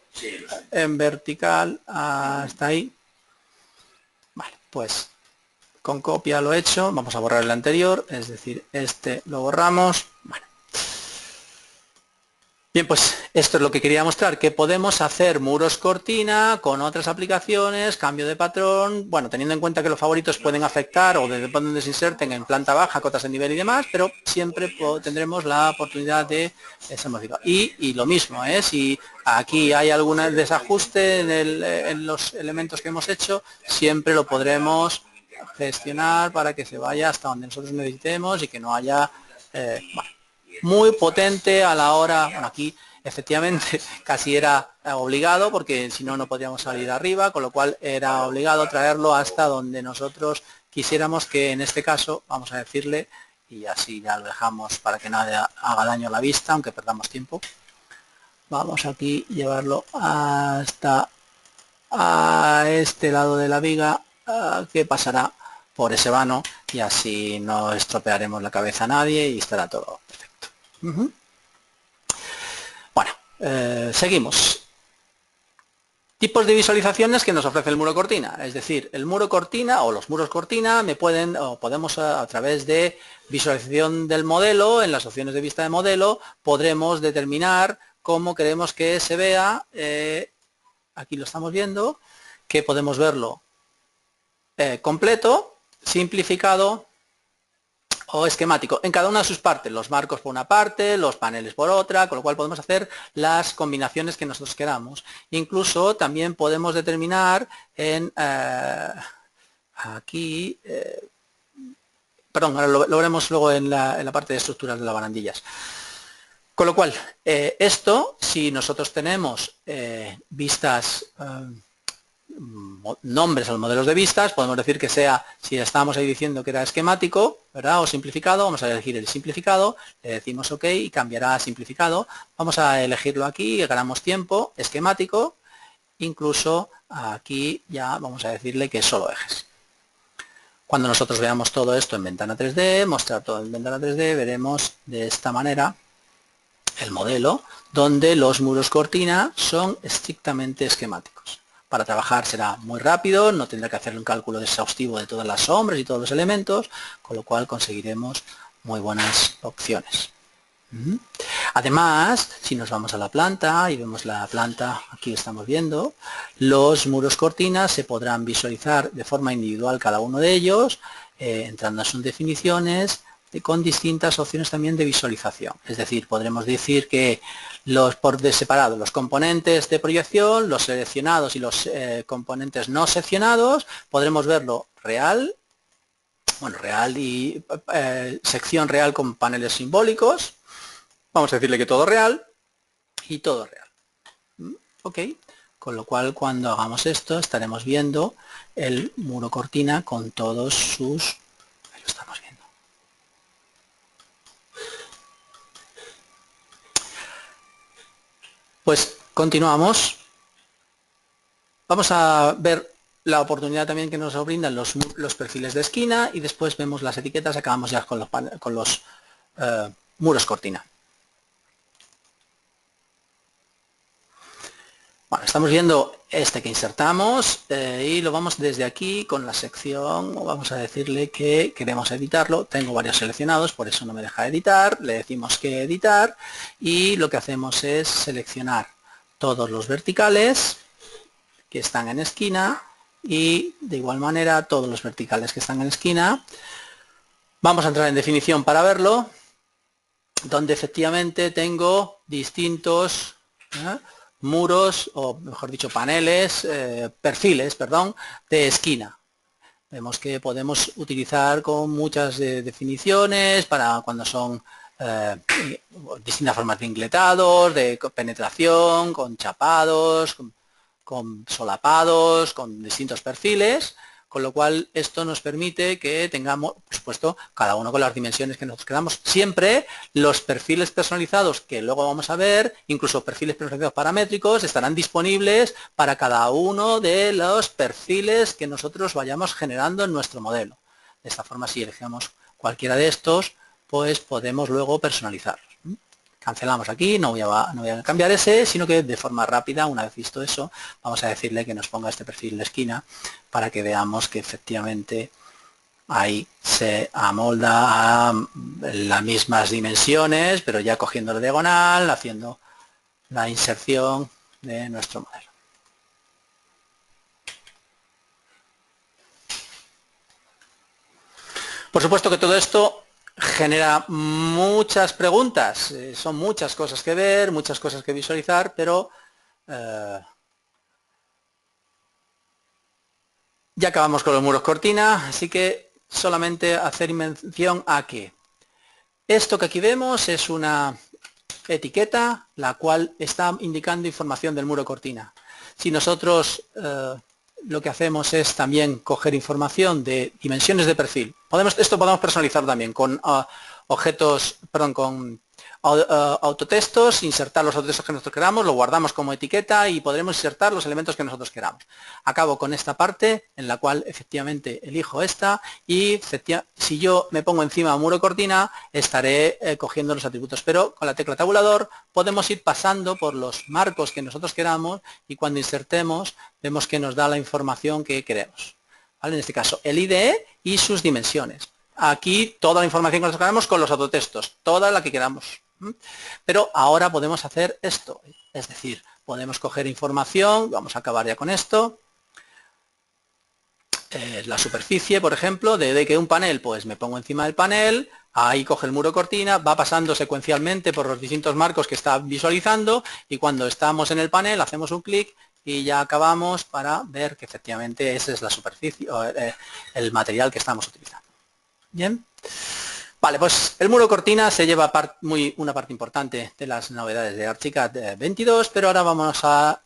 en vertical hasta ahí. Vale, pues con copia lo he hecho, vamos a borrar el anterior, es decir, este lo borramos. Bueno. Bien, pues esto es lo que quería mostrar, que podemos hacer muros cortina con otras aplicaciones, cambio de patrón, bueno, teniendo en cuenta que los favoritos pueden afectar o desde donde se inserten en planta baja, cotas de nivel y demás, pero siempre tendremos la oportunidad de esa modificación. Y lo mismo, si aquí hay algún desajuste en los elementos que hemos hecho, siempre lo podremos gestionar para que se vaya hasta donde nosotros necesitemos y que no haya... bueno, muy potente a la hora, bueno, aquí efectivamente casi era obligado porque si no, no podríamos salir arriba, con lo cual era obligado traerlo hasta donde nosotros quisiéramos, que en este caso vamos a decirle, y así ya lo dejamos para que nadie haga daño a la vista, aunque perdamos tiempo. Vamos aquí llevarlo hasta a este lado de la viga, que pasará por ese vano y así no estropearemos la cabeza a nadie y estará todo perfecto. Bueno, seguimos. Tipos de visualizaciones que nos ofrece el muro cortina, es decir, el muro cortina o los muros cortina podemos a través de visualización del modelo, en las opciones de vista de modelo, podremos determinar cómo queremos que se vea. Aquí lo estamos viendo, que podemos verlo completo, simplificado o esquemático en cada una de sus partes, los marcos por una parte, los paneles por otra, con lo cual podemos hacer las combinaciones que nosotros queramos. Incluso también podemos determinar en aquí, perdón, ahora lo veremos luego en la parte de estructuras de las barandillas. Con lo cual, esto, si nosotros tenemos vistas, nombres a los modelos de vistas, podemos decir que sea, si estábamos ahí diciendo que era esquemático, ¿verdad? O simplificado, vamos a elegir el simplificado, le decimos OK y cambiará a simplificado. Vamos a elegirlo aquí, ganamos tiempo, esquemático, incluso aquí ya vamos a decirle que solo ejes. Cuando nosotros veamos todo esto en ventana 3D, mostrar todo en ventana 3D, veremos de esta manera el modelo, donde los muros cortina son estrictamente esquemáticos. Para trabajar será muy rápido, no tendrá que hacer un cálculo exhaustivo de todas las sombras y todos los elementos, con lo cual conseguiremos muy buenas opciones. Además, si nos vamos a la planta y vemos la planta, aquí estamos viendo, los muros cortina se podrán visualizar de forma individual cada uno de ellos, entrando en sus definiciones, con distintas opciones también de visualización. Es decir, podremos decir que por separado los componentes de proyección, los seleccionados y los componentes no seccionados, podremos verlo real, bueno, real y sección real con paneles simbólicos. Vamos a decirle que todo real y todo real. OK. Con lo cual, cuando hagamos esto, estaremos viendo el muro cortina con todos sus... Ahí lo estamos viendo. Pues continuamos. Vamos a ver la oportunidad también que nos brindan los perfiles de esquina y después vemos las etiquetas. Acabamos ya con los muros cortina. Bueno, estamos viendo este que insertamos y lo vamos desde aquí con la sección, vamos a decirle que queremos editarlo. Tengo varios seleccionados, por eso no me deja editar. Le decimos que editar y lo que hacemos es seleccionar todos los verticales que están en esquina y de igual manera todos los verticales que están en esquina. Vamos a entrar en definición para verlo, donde efectivamente tengo distintos muros, o mejor dicho paneles, perfiles, perdón, de esquina. Vemos que podemos utilizar con muchas definiciones para cuando son distintas formas de ingletados, de penetración, con chapados, con solapados, con distintos perfiles, con lo cual esto nos permite que tengamos, por supuesto, cada uno con las dimensiones que nosotros queramos. Siempre los perfiles personalizados que luego vamos a ver, incluso perfiles personalizados paramétricos, estarán disponibles para cada uno de los perfiles que nosotros vayamos generando en nuestro modelo. De esta forma, si elegimos cualquiera de estos, pues podemos luego personalizarlos. Cancelamos aquí, no voy a cambiar ese, sino que de forma rápida, una vez visto eso, vamos a decirle que nos ponga este perfil de esquina para que veamos que efectivamente ahí se amolda a las mismas dimensiones, pero ya cogiendo la diagonal, haciendo la inserción de nuestro modelo. Por supuesto que todo esto genera muchas preguntas, son muchas cosas que ver, muchas cosas que visualizar, pero ya acabamos con los muros cortina, así que solamente hacer mención a que esto que aquí vemos es una etiqueta la cual está indicando información del muro cortina. Si nosotros lo que hacemos es también coger información de dimensiones de perfil. Esto podemos personalizar también con con autotextos, insertar los autotextos que nosotros queramos, lo guardamos como etiqueta y podremos insertar los elementos que nosotros queramos. Acabo con esta parte en la cual efectivamente elijo esta y si yo me pongo encima de muro cortina estaré cogiendo los atributos, pero con la tecla tabulador podemos ir pasando por los marcos que nosotros queramos y cuando insertemos vemos que nos da la información que queremos. ¿Vale? En este caso el IDE y sus dimensiones. Aquí toda la información que nosotros queramos con los autotextos, toda la que queramos. Pero ahora podemos hacer esto, es decir, podemos coger información, vamos a acabar ya con esto, la superficie, por ejemplo, de que un panel, pues me pongo encima del panel, Ahí coge el muro cortina, va pasando secuencialmente por los distintos marcos que está visualizando y cuando estamos en el panel hacemos un clic y ya acabamos para ver que efectivamente esa es la superficie o el material que estamos utilizando. Bien. Vale, pues el muro cortina se lleva una parte importante de las novedades de Archicad 22, pero ahora vamos a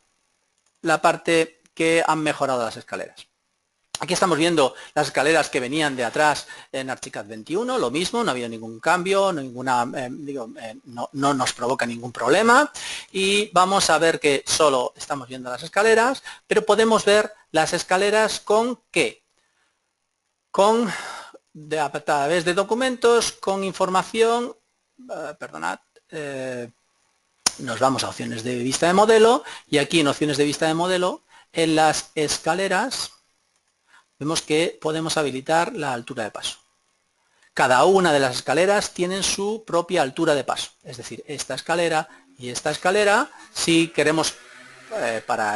la parte que han mejorado las escaleras. Aquí estamos viendo las escaleras que venían de atrás en Archicad 21, lo mismo, no ha habido ningún cambio, no nos provoca ningún problema y vamos a ver que solo estamos viendo las escaleras, pero podemos ver las escaleras con ¿qué? A través de documentos, con información, perdonad, nos vamos a opciones de vista de modelo y aquí en opciones de vista de modelo, en las escaleras, vemos que podemos habilitar la altura de paso. Cada una de las escaleras tienen su propia altura de paso, es decir, esta escalera y esta escalera, si queremos,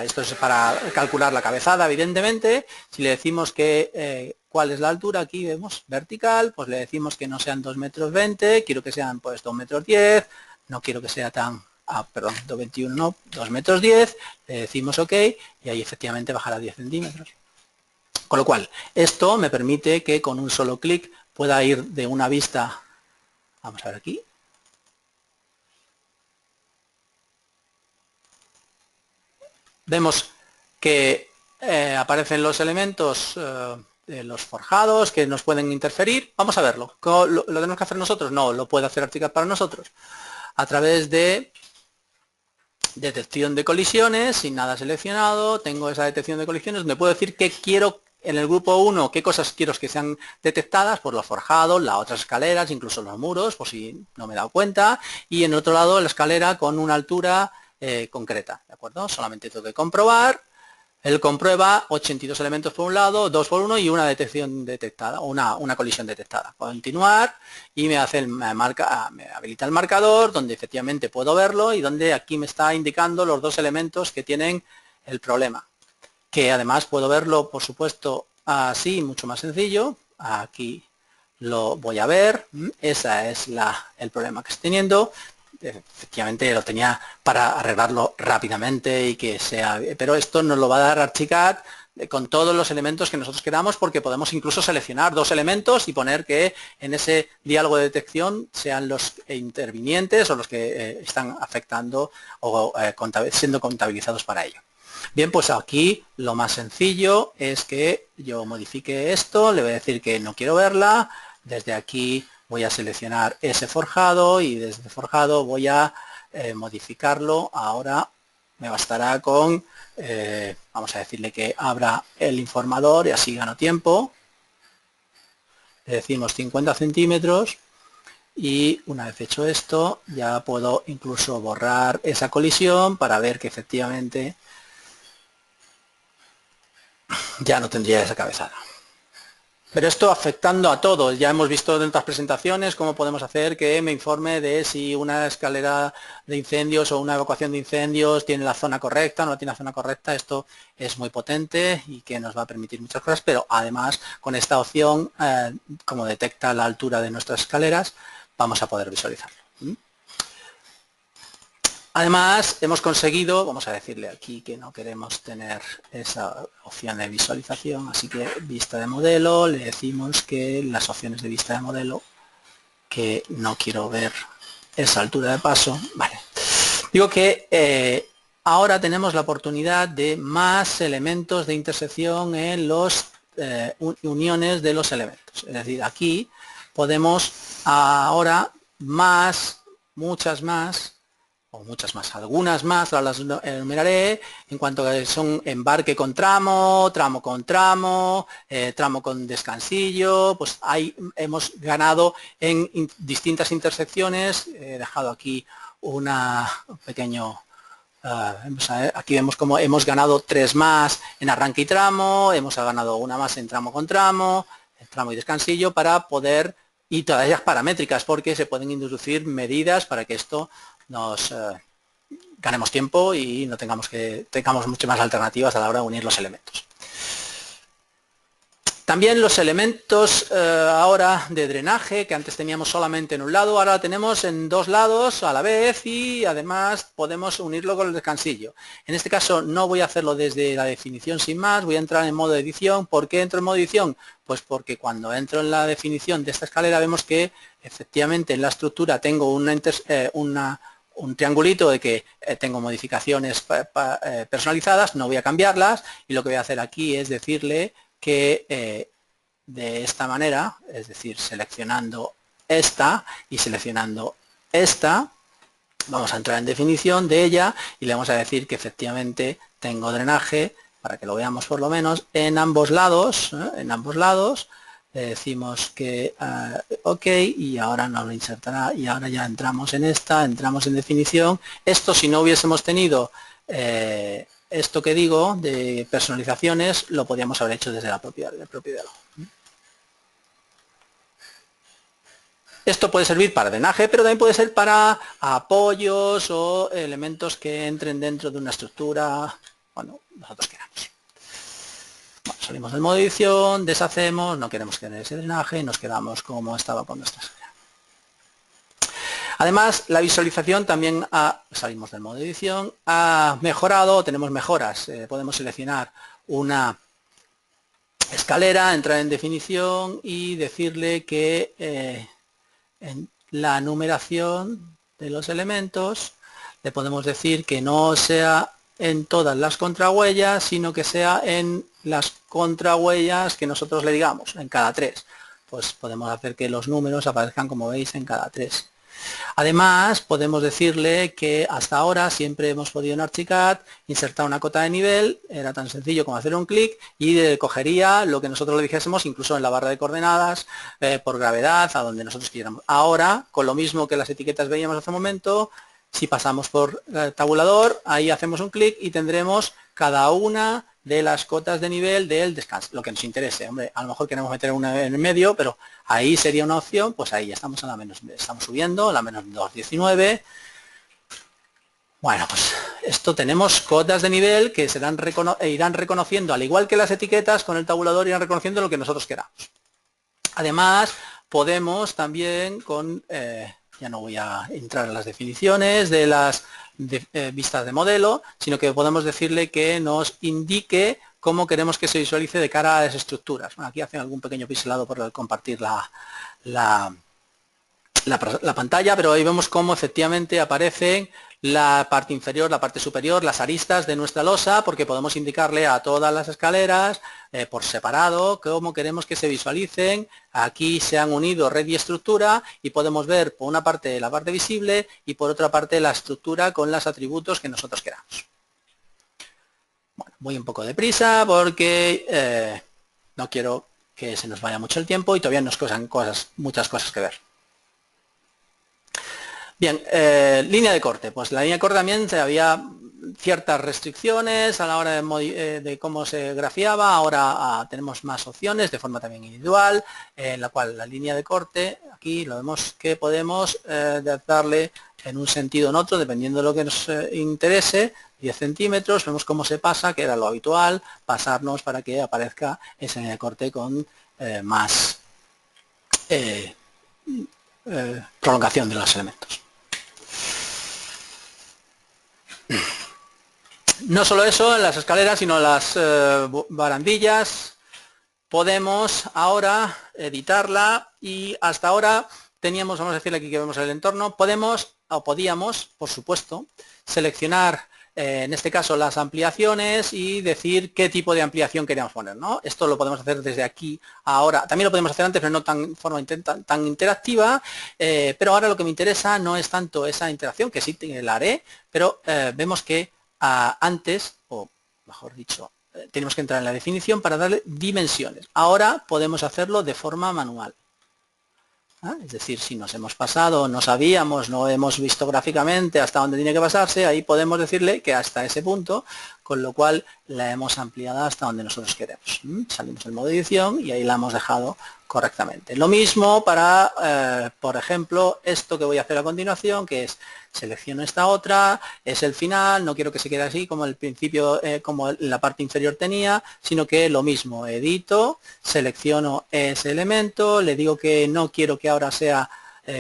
esto es para calcular la cabezada, evidentemente, si le decimos que cuál es la altura, aquí vemos vertical, pues le decimos que no sean 2,20 m, quiero que sean pues 2,10 m, no quiero que sea tan, perdón, 2,21 no, 2,10 m, le decimos OK y ahí efectivamente bajará 10 centímetros. Con lo cual, esto me permite que con un solo clic pueda ir de una vista, vamos a ver aquí, vemos que aparecen los elementos, los forjados que nos pueden interferir. Vamos a verlo. ¿Lo tenemos que hacer nosotros? No, lo puede hacer Archicad para nosotros. A través de detección de colisiones, sin nada seleccionado, tengo esa detección de colisiones, donde puedo decir que quiero en el grupo 1, qué cosas quiero que sean detectadas, por los forjados, las otras escaleras, incluso los muros, por si no me he dado cuenta, y en otro lado la escalera con una altura concreta, ¿de acuerdo? Solamente tengo que comprobar. Él comprueba 82 elementos por un lado, 2 por 1 y una detección detectada, una colisión detectada. Continuar y me habilita el marcador donde efectivamente puedo verlo y donde aquí me está indicando los dos elementos que tienen el problema. Que además puedo verlo, por supuesto, así, mucho más sencillo. Aquí lo voy a ver. Ese es el problema que estoy teniendo. Efectivamente lo tenía para arreglarlo rápidamente y que sea, pero esto nos lo va a dar Archicad con todos los elementos que nosotros queramos, porque podemos incluso seleccionar dos elementos y poner que en ese diálogo de detección sean los intervinientes o los que están afectando o siendo contabilizados para ello. Bien, pues aquí lo más sencillo es que yo modifique esto, le voy a decir que no quiero verla, desde aquí voy a seleccionar ese forjado y desde forjado voy a modificarlo. Ahora me bastará con, vamos a decirle que abra el informador y así gano tiempo. Le decimos 50 centímetros y una vez hecho esto ya puedo incluso borrar esa colisión para ver que efectivamente ya no tendría esa cabezada. Pero esto afectando a todos. Ya hemos visto en otras presentaciones cómo podemos hacer que me informe de si una escalera de incendios o una evacuación de incendios tiene la zona correcta o no tiene la zona correcta. Esto es muy potente y que nos va a permitir muchas cosas, pero además con esta opción, como detecta la altura de nuestras escaleras, vamos a poder visualizarlo. Además, hemos conseguido, vamos a decirle aquí que no queremos tener esa opción de visualización, así que vista de modelo, le decimos que las opciones de vista de modelo, que no quiero ver esa altura de paso, vale. Digo que ahora tenemos la oportunidad de más elementos de intersección en las uniones de los elementos. Es decir, aquí podemos ahora muchas más, algunas más, las enumeraré en cuanto a son embarque con tramo, tramo con tramo, tramo con descansillo, pues ahí hemos ganado en distintas intersecciones. He dejado aquí un pequeño, aquí vemos como hemos ganado 3 más en arranque y tramo, hemos ganado una más en tramo con tramo, tramo y descansillo para poder, y todas ellas paramétricas porque se pueden introducir medidas para que esto nos ganemos tiempo y no tengamos muchas más alternativas a la hora de unir los elementos. También los elementos ahora de drenaje, que antes teníamos solamente en un lado, ahora tenemos en dos lados a la vez y además podemos unirlo con el descansillo. En este caso no voy a hacerlo desde la definición sin más, voy a entrar en modo edición. ¿Por qué entro en modo edición? Pues porque cuando entro en la definición de esta escalera vemos que efectivamente en la estructura tengo un triangulito de que tengo modificaciones personalizadas, no voy a cambiarlas y lo que voy a hacer aquí es decirle que de esta manera, es decir, seleccionando esta y seleccionando esta, vamos a entrar en definición de ella y le vamos a decir que efectivamente tengo drenaje, para que lo veamos por lo menos, en ambos lados, le decimos que ok y ahora nos lo insertará y ahora ya entramos en esta, entramos en definición. Esto si no hubiésemos tenido esto que digo de personalizaciones lo podríamos haber hecho desde el propio diálogo. Esto puede servir para drenaje, pero también puede ser para apoyos o elementos que entren dentro de una estructura, bueno, nosotros queramos. Bueno, salimos del modo edición, deshacemos, no queremos tener ese drenaje y nos quedamos como estaba con nuestra escalera. Además, la visualización también salimos del modo edición, ha mejorado, tenemos mejoras. Podemos seleccionar una escalera, entrar en definición y decirle que en la numeración de los elementos le podemos decir que no sea en todas las contrahuellas, sino que sea en las contrahuellas que nosotros le digamos, en cada 3. Pues podemos hacer que los números aparezcan, como veis, en cada 3. Además, podemos decirle que hasta ahora siempre hemos podido en Archicad insertar una cota de nivel, era tan sencillo como hacer un clic y cogería lo que nosotros le dijésemos, incluso en la barra de coordenadas, por gravedad, a donde nosotros quieramos. Ahora, con lo mismo que las etiquetas veíamos hace un momento, si pasamos por el tabulador, ahí hacemos un clic y tendremos cada una de las cotas de nivel del descanso, lo que nos interese. Hombre, a lo mejor queremos meter una en el medio, pero ahí sería una opción, pues ahí ya estamos a la menos, estamos subiendo, a la menos 2,19. Bueno, pues esto tenemos cotas de nivel que irán reconociendo, al igual que las etiquetas, con el tabulador irán reconociendo lo que nosotros queramos. Además, podemos también con, ya no voy a entrar en las definiciones de las vistas de modelo, sino que podemos decirle que nos indique cómo queremos que se visualice de cara a las estructuras. Bueno, aquí hacen algún pequeño pixelado por compartir la pantalla, pero ahí vemos cómo efectivamente aparecen la parte inferior, la parte superior, las aristas de nuestra losa, porque podemos indicarle a todas las escaleras por separado cómo queremos que se visualicen. Aquí se han unido red y estructura y podemos ver por una parte la parte visible y por otra parte la estructura con los atributos que nosotros queramos. Bueno, voy un poco deprisa porque no quiero que se nos vaya mucho el tiempo y todavía nos quedan muchas cosas que ver. Bien, línea de corte. Pues la línea de corte también había ciertas restricciones a la hora de cómo se grafiaba. Ahora tenemos más opciones de forma también individual, en la cual la línea de corte, aquí lo vemos que podemos darle en un sentido o en otro, dependiendo de lo que nos interese, 10 centímetros, vemos cómo se pasa, que era lo habitual, pasarnos para que aparezca esa línea de corte con más prolongación de los elementos. No solo eso, en las escaleras, sino en las barandillas, podemos ahora editarla y hasta ahora teníamos, vamos a decirle aquí que vemos el entorno, podíamos, por supuesto, seleccionar en este caso las ampliaciones y decir qué tipo de ampliación queríamos poner, ¿no? Esto lo podemos hacer desde aquí ahora, también lo podemos hacer antes, pero no tan forma tan interactiva, pero ahora lo que me interesa no es tanto esa interacción, que sí la haré, pero vemos que antes, o mejor dicho, tenemos que entrar en la definición para darle dimensiones. Ahora podemos hacerlo de forma manual. Es decir, si nos hemos pasado, no sabíamos, no hemos visto gráficamente hasta dónde tiene que pasarse, ahí podemos decirle que hasta ese punto, con lo cual la hemos ampliado hasta donde nosotros queremos. Salimos del modo edición y ahí la hemos dejado correctamente. Lo mismo para, por ejemplo, esto que voy a hacer a continuación, que es selecciono esta otra, es el final, no quiero que se quede así como el principio, como la parte inferior tenía, sino que lo mismo, edito, selecciono ese elemento, le digo que no quiero que ahora sea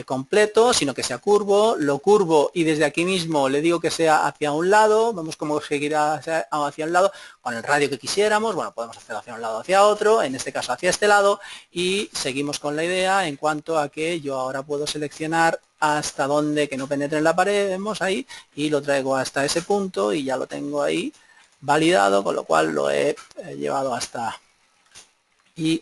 completo, sino que sea curvo, lo curvo y desde aquí mismo le digo que sea hacia un lado, vemos cómo seguirá hacia un lado, con el radio que quisiéramos, bueno, podemos hacer hacia un lado, hacia otro, en este caso hacia este lado, y seguimos con la idea en cuanto a que yo ahora puedo seleccionar hasta donde que no penetre en la pared, vemos ahí, y lo traigo hasta ese punto y ya lo tengo ahí validado, con lo cual lo he llevado hasta y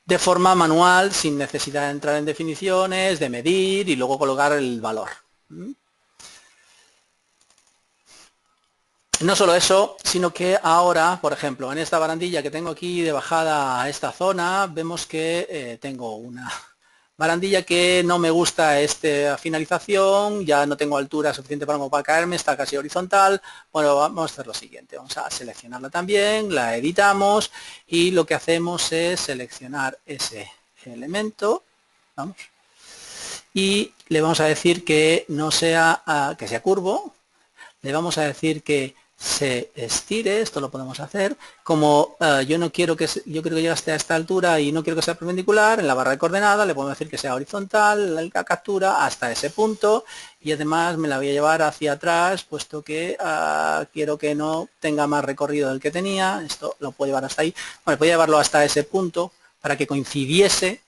de forma manual, sin necesidad de entrar en definiciones, de medir y luego colocar el valor. No solo eso, sino que ahora, por ejemplo, en esta barandilla que tengo aquí de bajada a esta zona, vemos que tengo una barandilla que no me gusta esta finalización, ya no tengo altura suficiente para caerme, está casi horizontal. Bueno, vamos a hacer lo siguiente, vamos a seleccionarla también, la editamos y lo que hacemos es seleccionar ese elemento, vamos, y le vamos a decir que no sea, que sea curvo, le vamos a decir que se estire, esto lo podemos hacer, como yo no quiero que, yo quiero que llegue hasta esta altura y no quiero que sea perpendicular, en la barra de coordenadas le podemos decir que sea horizontal, la captura hasta ese punto y además me la voy a llevar hacia atrás, puesto que quiero que no tenga más recorrido del que tenía, esto lo puedo llevar hasta ahí, bueno, puedo llevarlo hasta ese punto para que coincidiese,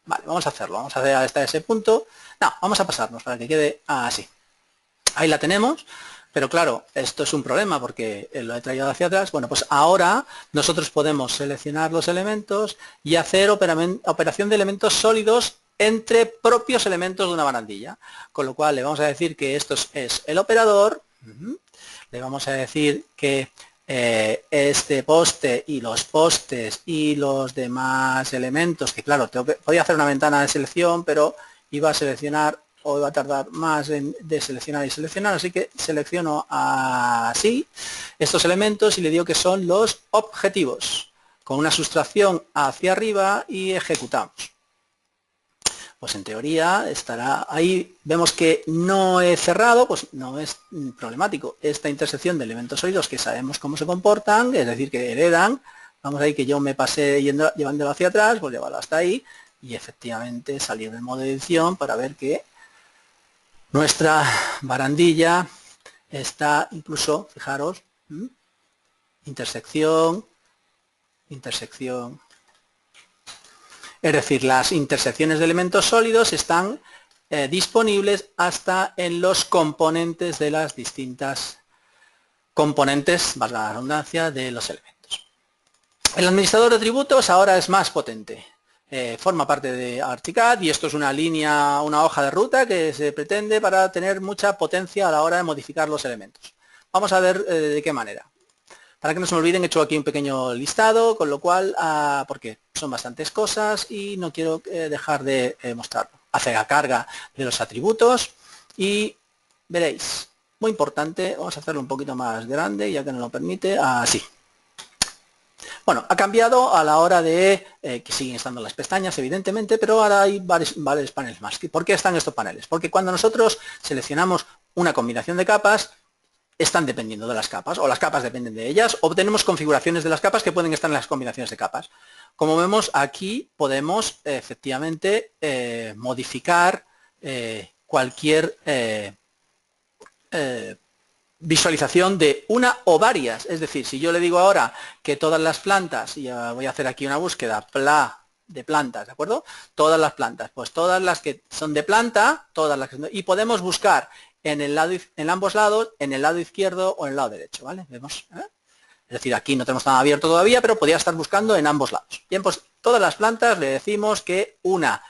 vale, vamos a hacerlo, vamos a hacer hasta ese punto, no, vamos a pasarnos para que quede así, ahí la tenemos. Pero claro, esto es un problema porque lo he traído hacia atrás. Bueno, pues ahora nosotros podemos seleccionar los elementos y hacer operación de elementos sólidos entre propios elementos de una barandilla. Con lo cual le vamos a decir que esto es el operador. Le vamos a decir que este poste y los postes y los demás elementos, que claro, podía hacer una ventana de selección, pero iba a seleccionar o va a tardar más de seleccionar y seleccionar, así que selecciono así estos elementos y le digo que son los objetivos, con una sustracción hacia arriba y ejecutamos. Pues en teoría estará ahí, vemos que no he cerrado, pues no es problemático. Esta intersección de elementos sólidos que sabemos cómo se comportan, es decir, que heredan, vamos ahí que yo me pasé llevándolo hacia atrás, pues llevarlo hasta ahí y efectivamente salir del modo de edición para ver que nuestra barandilla está incluso, fijaros, intersección, intersección. Es decir, las intersecciones de elementos sólidos están disponibles hasta en los componentes de las distintas componentes, valga la redundancia, de los elementos. El administrador de atributos ahora es más potente. Forma parte de ArchiCAD y esto es una línea, una hoja de ruta que se pretende para tener mucha potencia a la hora de modificar los elementos. Vamos a ver de qué manera. Para que no se me olviden, he hecho aquí un pequeño listado, con lo cual, porque son bastantes cosas y no quiero dejar de mostrarlo. Hace la carga de los atributos y veréis, muy importante, vamos a hacerlo un poquito más grande, ya que nos lo permite, así. Bueno, ha cambiado a la hora de, que siguen estando las pestañas, evidentemente, pero ahora hay varios paneles más. ¿Por qué están estos paneles? Porque cuando nosotros seleccionamos una combinación de capas, están dependiendo de las capas, o las capas dependen de ellas, o tenemos configuraciones de las capas que pueden estar en las combinaciones de capas. Como vemos, aquí podemos efectivamente modificar cualquier visualización de una o varias, es decir, si yo le digo ahora que todas las plantas, y voy a hacer aquí una búsqueda, de plantas, ¿de acuerdo? Todas las plantas, pues todas las que son de planta, todas las que son y podemos buscar en ambos lados, en el lado izquierdo o en el lado derecho, ¿vale? Vemos, es decir, aquí no tenemos nada abierto todavía, pero podría estar buscando en ambos lados. Bien, pues todas las plantas le decimos que una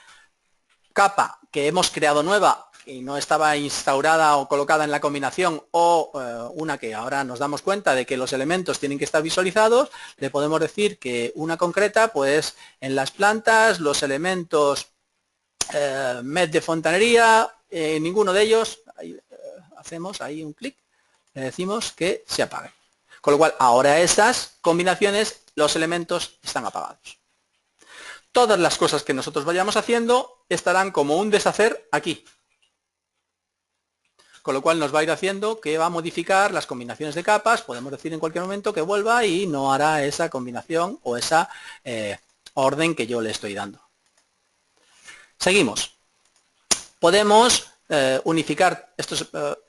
capa que hemos creado nueva y no estaba instaurada o colocada en la combinación o una que ahora nos damos cuenta de que los elementos tienen que estar visualizados, le podemos decir que una concreta, pues en las plantas los elementos MED de fontanería, ninguno de ellos, hacemos ahí un clic, le decimos que se apague. Con lo cual, ahora esas combinaciones, los elementos están apagados. Todas las cosas que nosotros vayamos haciendo estarán como un deshacer aquí. Con lo cual nos va a ir haciendo que va a modificar las combinaciones de capas, podemos decir en cualquier momento que vuelva y no hará esa combinación o esa orden que yo le estoy dando. Seguimos. Podemos unificar, esto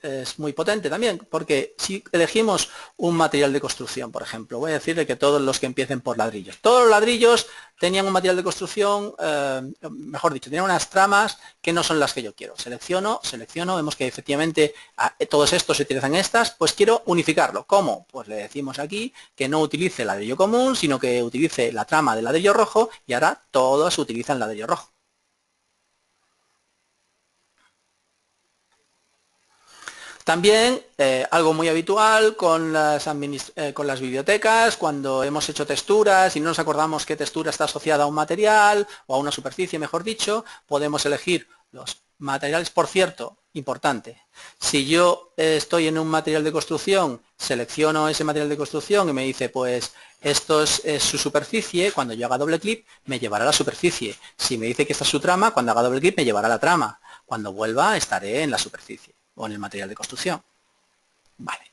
es muy potente también, porque si elegimos un material de construcción, por ejemplo, voy a decirle que todos los que empiecen por ladrillos. Todos los ladrillos tenían un material de construcción, mejor dicho, tenían unas tramas que no son las que yo quiero. Selecciono, vemos que efectivamente todos estos se utilizan estas, pues quiero unificarlo. ¿Cómo? Pues le decimos aquí que no utilice ladrillo común, sino que utilice la trama de ladrillo rojo y ahora todos utilizan ladrillo rojo. También algo muy habitual con las bibliotecas, cuando hemos hecho texturas y no nos acordamos qué textura está asociada a un material o a una superficie, mejor dicho, podemos elegir los materiales. Por cierto, importante, si yo estoy en un material de construcción, selecciono ese material de construcción y me dice, pues esto es su superficie, cuando yo haga doble clic me llevará a la superficie. Si me dice que esta es su trama, cuando haga doble clic me llevará a la trama. Cuando vuelva estaré en la superficie o en el material de construcción. Vale,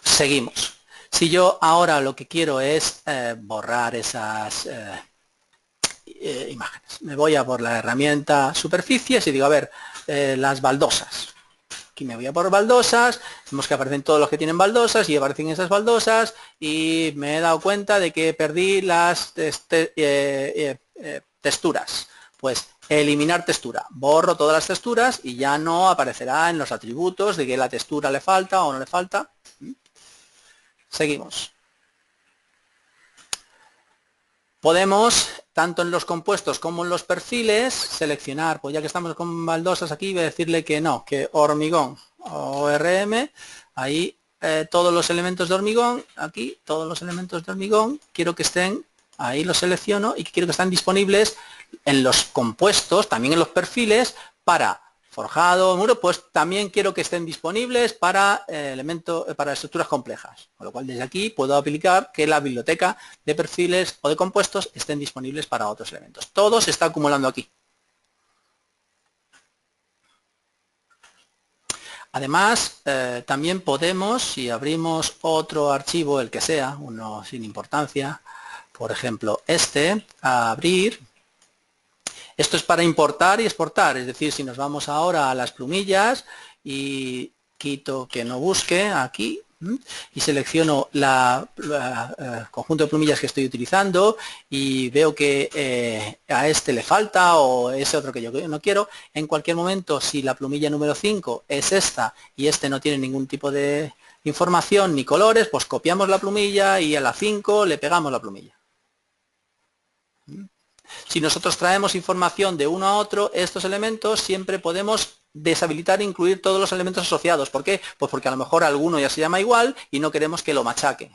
seguimos. Si yo ahora lo que quiero es borrar esas imágenes, me voy a por la herramienta superficies y digo, a ver, las baldosas. Aquí me voy a por baldosas, vemos que aparecen todos los que tienen baldosas y aparecen esas baldosas y me he dado cuenta de que perdí las texturas. Pues eliminar textura, borro todas las texturas y ya no aparecerá en los atributos de que la textura le falta o no le falta. Seguimos. Podemos, tanto en los compuestos como en los perfiles, seleccionar, pues ya que estamos con baldosas aquí, voy a decirle que no, que hormigón, ORM, ahí todos los elementos de hormigón, aquí todos los elementos de hormigón, quiero que estén, ahí los selecciono y quiero que estén disponibles en los compuestos, también en los perfiles, para forjado, muro, pues también quiero que estén disponibles para para estructuras complejas. Con lo cual desde aquí puedo aplicar que la biblioteca de perfiles o de compuestos estén disponibles para otros elementos. Todo se está acumulando aquí. Además, también podemos, si abrimos otro archivo, el que sea, uno sin importancia, por ejemplo abrir. Esto es para importar y exportar, es decir, si nos vamos ahora a las plumillas y quito que no busque aquí y selecciono el conjunto de plumillas que estoy utilizando y veo que a este le falta o ese otro que yo no quiero, en cualquier momento si la plumilla número 5 es esta y este no tiene ningún tipo de información ni colores, pues copiamos la plumilla y a la 5 le pegamos la plumilla. Si nosotros traemos información de uno a otro, estos elementos siempre podemos deshabilitar e incluir todos los elementos asociados. ¿Por qué? Pues porque a lo mejor alguno ya se llama igual y no queremos que lo machaque.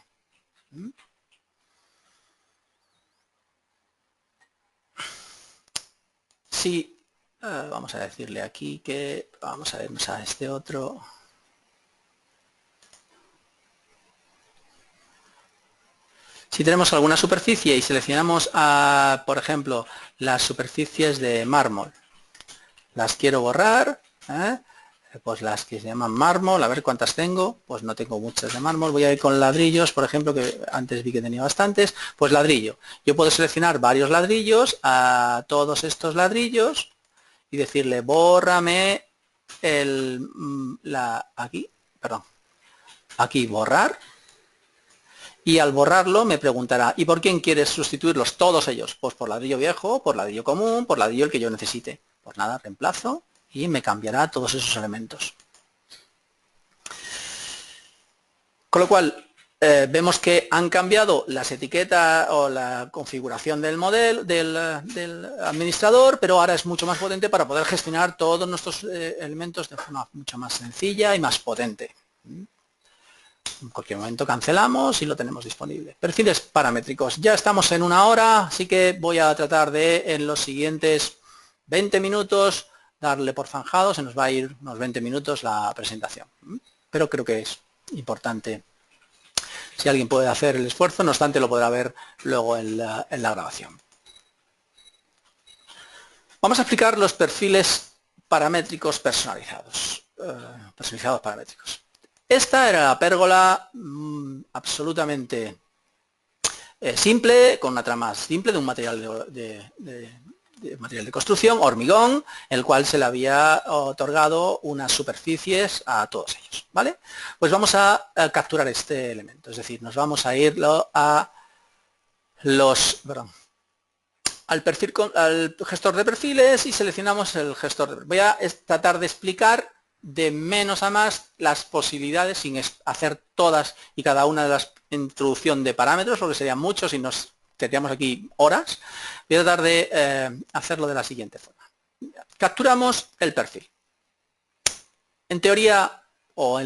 Si, vamos a decirle aquí que, vamos a vernos a este otro. Si tenemos alguna superficie y seleccionamos, por ejemplo, las superficies de mármol, las quiero borrar, pues las que se llaman mármol, a ver cuántas tengo, pues no tengo muchas de mármol, voy a ir con ladrillos, por ejemplo, que antes vi que tenía bastantes, pues ladrillo. Yo puedo seleccionar varios ladrillos, a todos estos ladrillos, y decirle, bórrame aquí borrar, y al borrarlo me preguntará, ¿y por quién quieres sustituirlos? Todos ellos, pues por ladrillo viejo, por ladrillo común, por ladrillo el que yo necesite. Pues nada, reemplazo y me cambiará todos esos elementos. Con lo cual, vemos que han cambiado las etiquetas o la configuración del modelo, del administrador, pero ahora es mucho más potente para poder gestionar todos nuestros elementos de forma mucho más sencilla y más potente. En cualquier momento cancelamos y lo tenemos disponible. Perfiles paramétricos. Ya estamos en 1 hora, así que voy a tratar de en los siguientes 20 minutos darle por zanjado. Se nos va a ir unos 20 minutos la presentación. Pero creo que es importante Si alguien puede hacer el esfuerzo, no obstante lo podrá ver luego en la grabación. Vamos a explicar los perfiles paramétricos personalizados. Paramétricos. Esta era la pérgola absolutamente simple, con una trama simple de un material material de construcción, hormigón, el cual se le había otorgado unas superficies a todos ellos, ¿vale? Pues vamos a capturar este elemento, es decir, nos vamos a ir al gestor de perfiles y seleccionamos el gestor de perfiles. Voy a tratar de explicar de menos a más las posibilidades sin hacer todas y cada una de las introducción de parámetros, porque serían muchos y nos tendríamos aquí horas. Voy a tratar de hacerlo de la siguiente forma. Capturamos el perfil. En teoría, o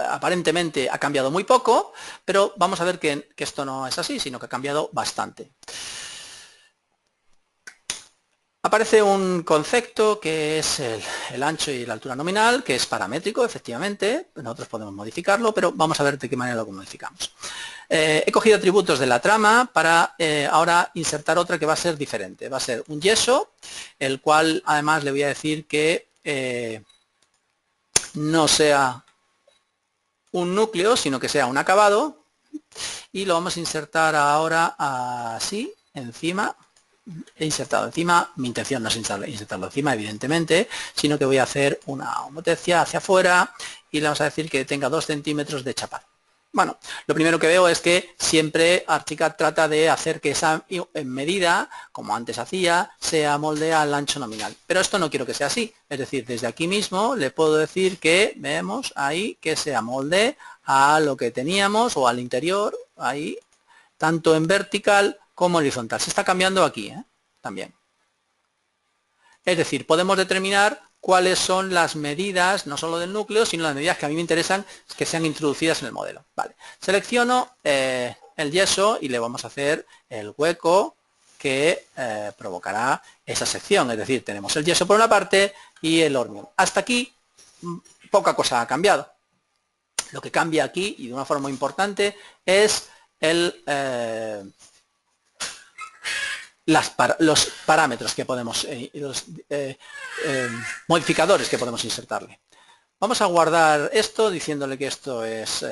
aparentemente ha cambiado muy poco, pero vamos a ver que esto no es así, sino que ha cambiado bastante. Aparece un concepto que es el ancho y la altura nominal, que es paramétrico, efectivamente. Nosotros podemos modificarlo, pero vamos a ver de qué manera lo modificamos. He cogido atributos de la trama para ahora insertar otra que va a ser diferente. Va a ser un yeso, el cual además le voy a decir que no sea un núcleo, sino que sea un acabado. Y lo vamos a insertar ahora así, encima. He insertado encima, mi intención no es insertarlo encima, evidentemente, sino que voy a hacer una homotecia hacia afuera y le vamos a decir que tenga 2 centímetros de chapado. Bueno, lo primero que veo es que siempre Archicad trata de hacer que esa medida, como antes hacía, sea molde al ancho nominal. Pero esto no quiero que sea así, es decir, desde aquí mismo le puedo decir que, vemos ahí, que sea molde a lo que teníamos o al interior, ahí, tanto en vertical como horizontal. Se está cambiando aquí, también. Es decir, podemos determinar cuáles son las medidas, no solo del núcleo, sino las medidas que a mí me interesan que sean introducidas en el modelo. Vale. Selecciono el yeso y le vamos a hacer el hueco que provocará esa sección. Es decir, tenemos el yeso por una parte y el hormigón. Hasta aquí poca cosa ha cambiado. Lo que cambia aquí, y de una forma muy importante, es los parámetros que podemos, los modificadores que podemos insertarle. Vamos a guardar esto diciéndole que esto es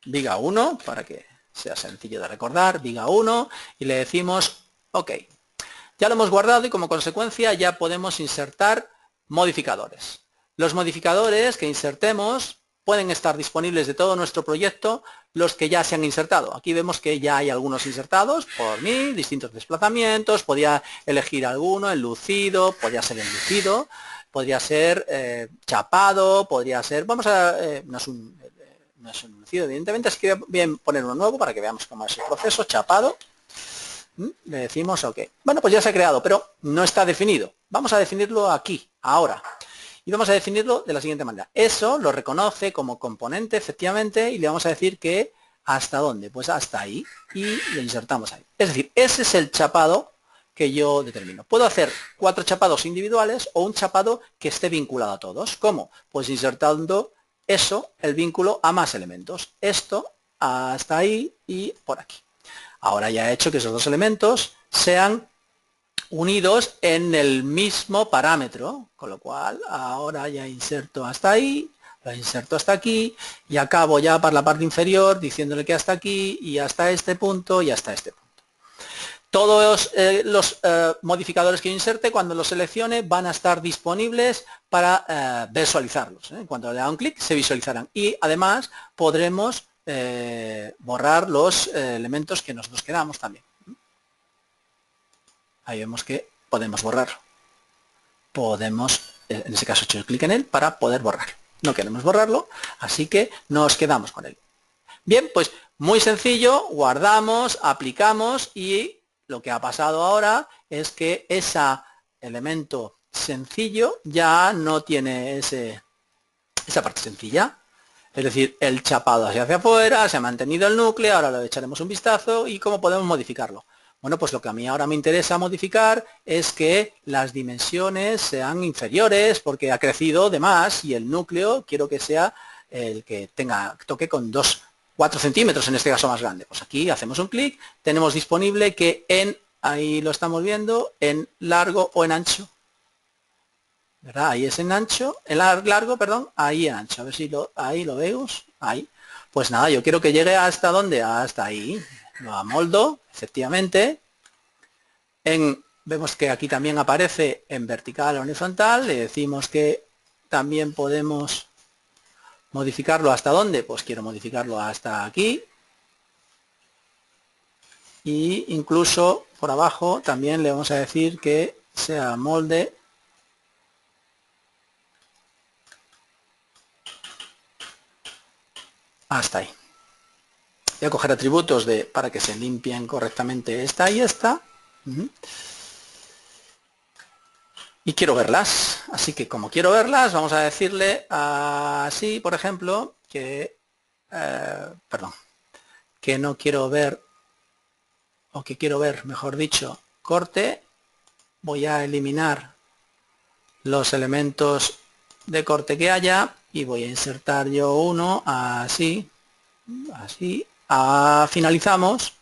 viga 1, para que sea sencillo de recordar, viga 1, y le decimos OK. Ya lo hemos guardado y como consecuencia ya podemos insertar modificadores. Los modificadores que insertemos pueden estar disponibles de todo nuestro proyecto los que ya se han insertado. Aquí vemos que ya hay algunos insertados por mí, distintos desplazamientos, podría elegir alguno, enlucido, podría ser enlucido, podría ser chapado, podría ser, no es un enlucido evidentemente, así que voy a poner uno nuevo para que veamos cómo es el proceso, chapado. Le decimos OK. Bueno, pues ya se ha creado, pero no está definido. Vamos a definirlo aquí, ahora. Y vamos a definirlo de la siguiente manera. Eso lo reconoce como componente, efectivamente, y le vamos a decir que ¿hasta dónde? Pues hasta ahí, y lo insertamos ahí. Es decir, ese es el chapado que yo determino. Puedo hacer 4 chapados individuales o un chapado que esté vinculado a todos. ¿Cómo? Pues insertando eso, el vínculo, a más elementos. Esto hasta ahí y por aquí. Ahora ya he hecho que esos dos elementos sean unidos en el mismo parámetro, con lo cual ahora ya inserto hasta ahí, lo inserto hasta aquí y acabo ya para la parte inferior diciéndole que hasta aquí y hasta este punto y hasta este punto. Todos los modificadores que yo inserte, cuando los seleccione, van a estar disponibles para visualizarlos. Cuando le haga un clic se visualizarán y además podremos borrar los elementos que nosotros queramos también. Ahí vemos que podemos borrarlo. Podemos, en ese caso, he hecho clic en él para poder borrarlo. No queremos borrarlo, así que nos quedamos con él. Bien, pues muy sencillo, guardamos, aplicamos y lo que ha pasado ahora es que ese elemento sencillo ya no tiene esa parte sencilla. Es decir, el chapado hacia afuera, se ha mantenido el núcleo, ahora le echaremos un vistazo y cómo podemos modificarlo. Bueno, pues lo que a mí ahora me interesa modificar es que las dimensiones sean inferiores porque ha crecido de más y el núcleo quiero que sea el que toque con 4 centímetros, en este caso más grande. Pues aquí hacemos un clic, tenemos disponible que ahí lo estamos viendo, en largo o en ancho. ¿Verdad? Ahí es en ancho, en largo, perdón, ahí en ancho. A ver si ahí lo vemos, ahí. Pues nada, yo quiero que llegue hasta ¿dónde? Hasta ahí. Lo amoldo, efectivamente. Vemos que aquí también aparece en vertical o horizontal. Le decimos que también podemos modificarlo hasta ¿dónde? Pues quiero modificarlo hasta aquí. Y incluso por abajo también le vamos a decir que sea molde hasta ahí. Voy a coger atributos para que se limpien correctamente esta y esta. Y quiero verlas. Así que como quiero verlas, vamos a decirle así, por ejemplo, que que no quiero ver, o que quiero ver, mejor dicho, corte. Voy a eliminar los elementos de corte que haya y voy a insertar yo uno así, así. Finalizamos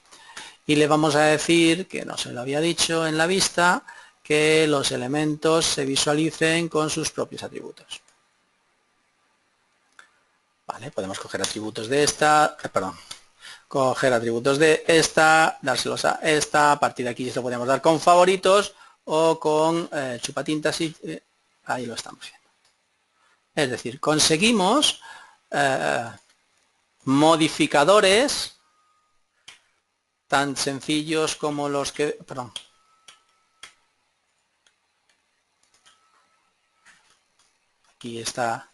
y le vamos a decir, que no se lo había dicho en la vista, que los elementos se visualicen con sus propios atributos. Vale, podemos coger atributos de esta, coger atributos de esta, dárselos a esta, a partir de aquí se lo podemos dar con favoritos o con chupatintas y ahí lo estamos viendo. Es decir, conseguimos modificadores tan sencillos como los que... Aquí estaba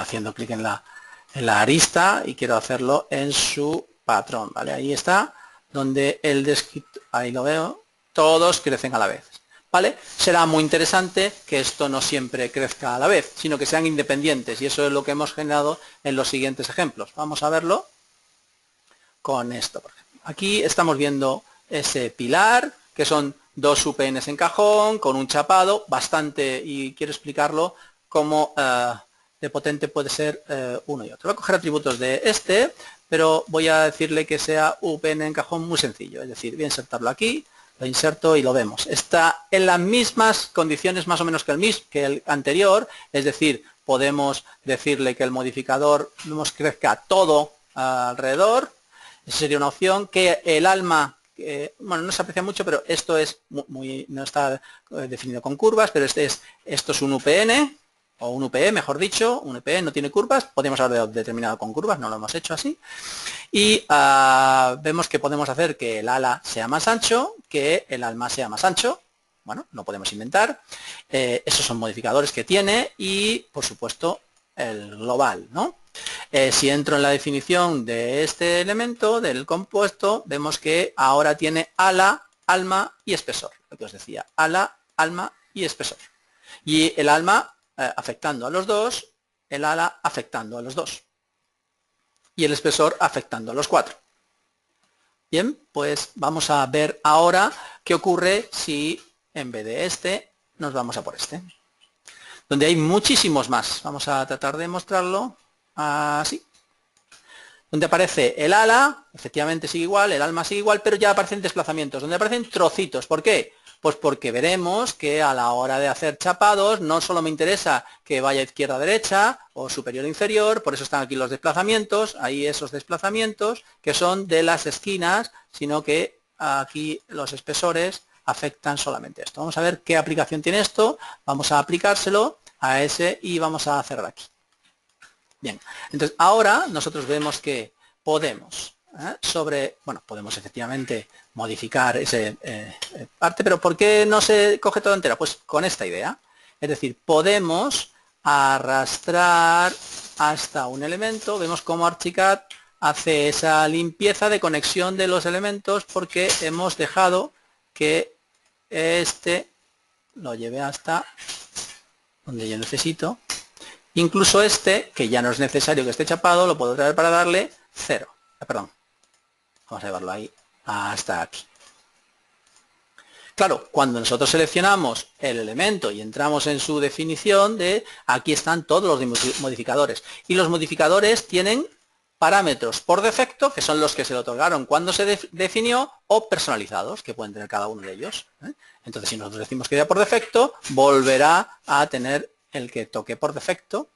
haciendo clic en la arista y quiero hacerlo en su patrón, ¿vale? Ahí está, donde el descriptor, ahí lo veo, todos crecen a la vez, ¿vale? Será muy interesante que esto no siempre crezca a la vez, sino que sean independientes, y eso es lo que hemos generado en los siguientes ejemplos. Vamos a verlo con esto, por ejemplo. Aquí estamos viendo ese pilar, que son 2 UPNs en cajón, con un chapado bastante, y quiero explicarlo cómo de potente puede ser uno y otro. Voy a coger atributos de este, pero voy a decirle que sea UPN en cajón muy sencillo, es decir, voy a insertarlo aquí, lo inserto y lo vemos. Está en las mismas condiciones más o menos que el anterior, es decir, podemos decirle que el modificador crezca todo alrededor. Esa sería una opción, que el alma, bueno, no se aprecia mucho, pero esto es no está definido con curvas, pero esto es un UPN, o un UPE, mejor dicho, un UPE no tiene curvas, podemos haberlo determinado con curvas, no lo hemos hecho así, y vemos que podemos hacer que el ala sea más ancho, que el alma sea más ancho. Bueno, no podemos inventar, esos son modificadores que tiene, y por supuesto el global, ¿no? Si entro en la definición de este elemento, del compuesto, vemos que ahora tiene ala, alma y espesor, lo que os decía, ala, alma y espesor. Y el alma afectando a los dos, el ala afectando a los dos. Y el espesor afectando a los 4. Bien, pues vamos a ver ahora qué ocurre si en vez de este nos vamos a por este. Donde hay muchísimos más. Vamos a tratar de mostrarlo así. Donde aparece el ala, efectivamente sigue igual, el alma sigue igual, pero ya aparecen desplazamientos, donde aparecen trocitos. ¿Por qué? Pues porque veremos que a la hora de hacer chapados no solo me interesa que vaya izquierda a derecha o superior a inferior, por eso están aquí los desplazamientos, ahí esos desplazamientos que son de las esquinas, sino que aquí los espesores afectan solamente esto. Vamos a ver qué aplicación tiene esto, vamos a aplicárselo a ese y vamos a cerrar aquí. Bien, entonces ahora nosotros vemos que podemos, podemos efectivamente modificar ese parte, pero ¿por qué no se coge todo entera? Pues con esta idea, es decir, podemos arrastrar hasta un elemento, vemos cómo Archicad hace esa limpieza de conexión de los elementos porque hemos dejado que este lo lleve hasta donde yo necesito. Incluso este, que ya no es necesario que esté chapado, lo puedo traer para darle 0. Perdón. Vamos a llevarlo ahí hasta aquí. Claro, cuando nosotros seleccionamos el elemento y entramos en su definición aquí están todos los modificadores. Y los modificadores tienen parámetros por defecto, que son los que se le otorgaron cuando se definió, o personalizados, que pueden tener cada uno de ellos. Entonces, si nosotros decimos que ya por defecto, volverá a tener el que toque por defecto.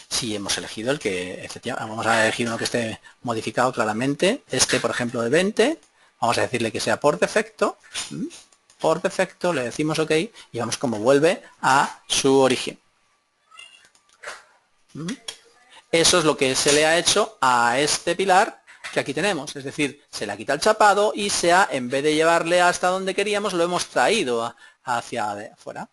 Si hemos elegido el que, efectivamente, vamos a elegir uno que esté modificado claramente. Este, por ejemplo, de 20. Vamos a decirle que sea por defecto. Por defecto, le decimos OK y vemos cómo vuelve a su origen. Eso es lo que se le ha hecho a este pilar que aquí tenemos. Es decir, se le ha quitado el chapado y en vez de llevarle hasta donde queríamos, lo hemos traído hacia afuera.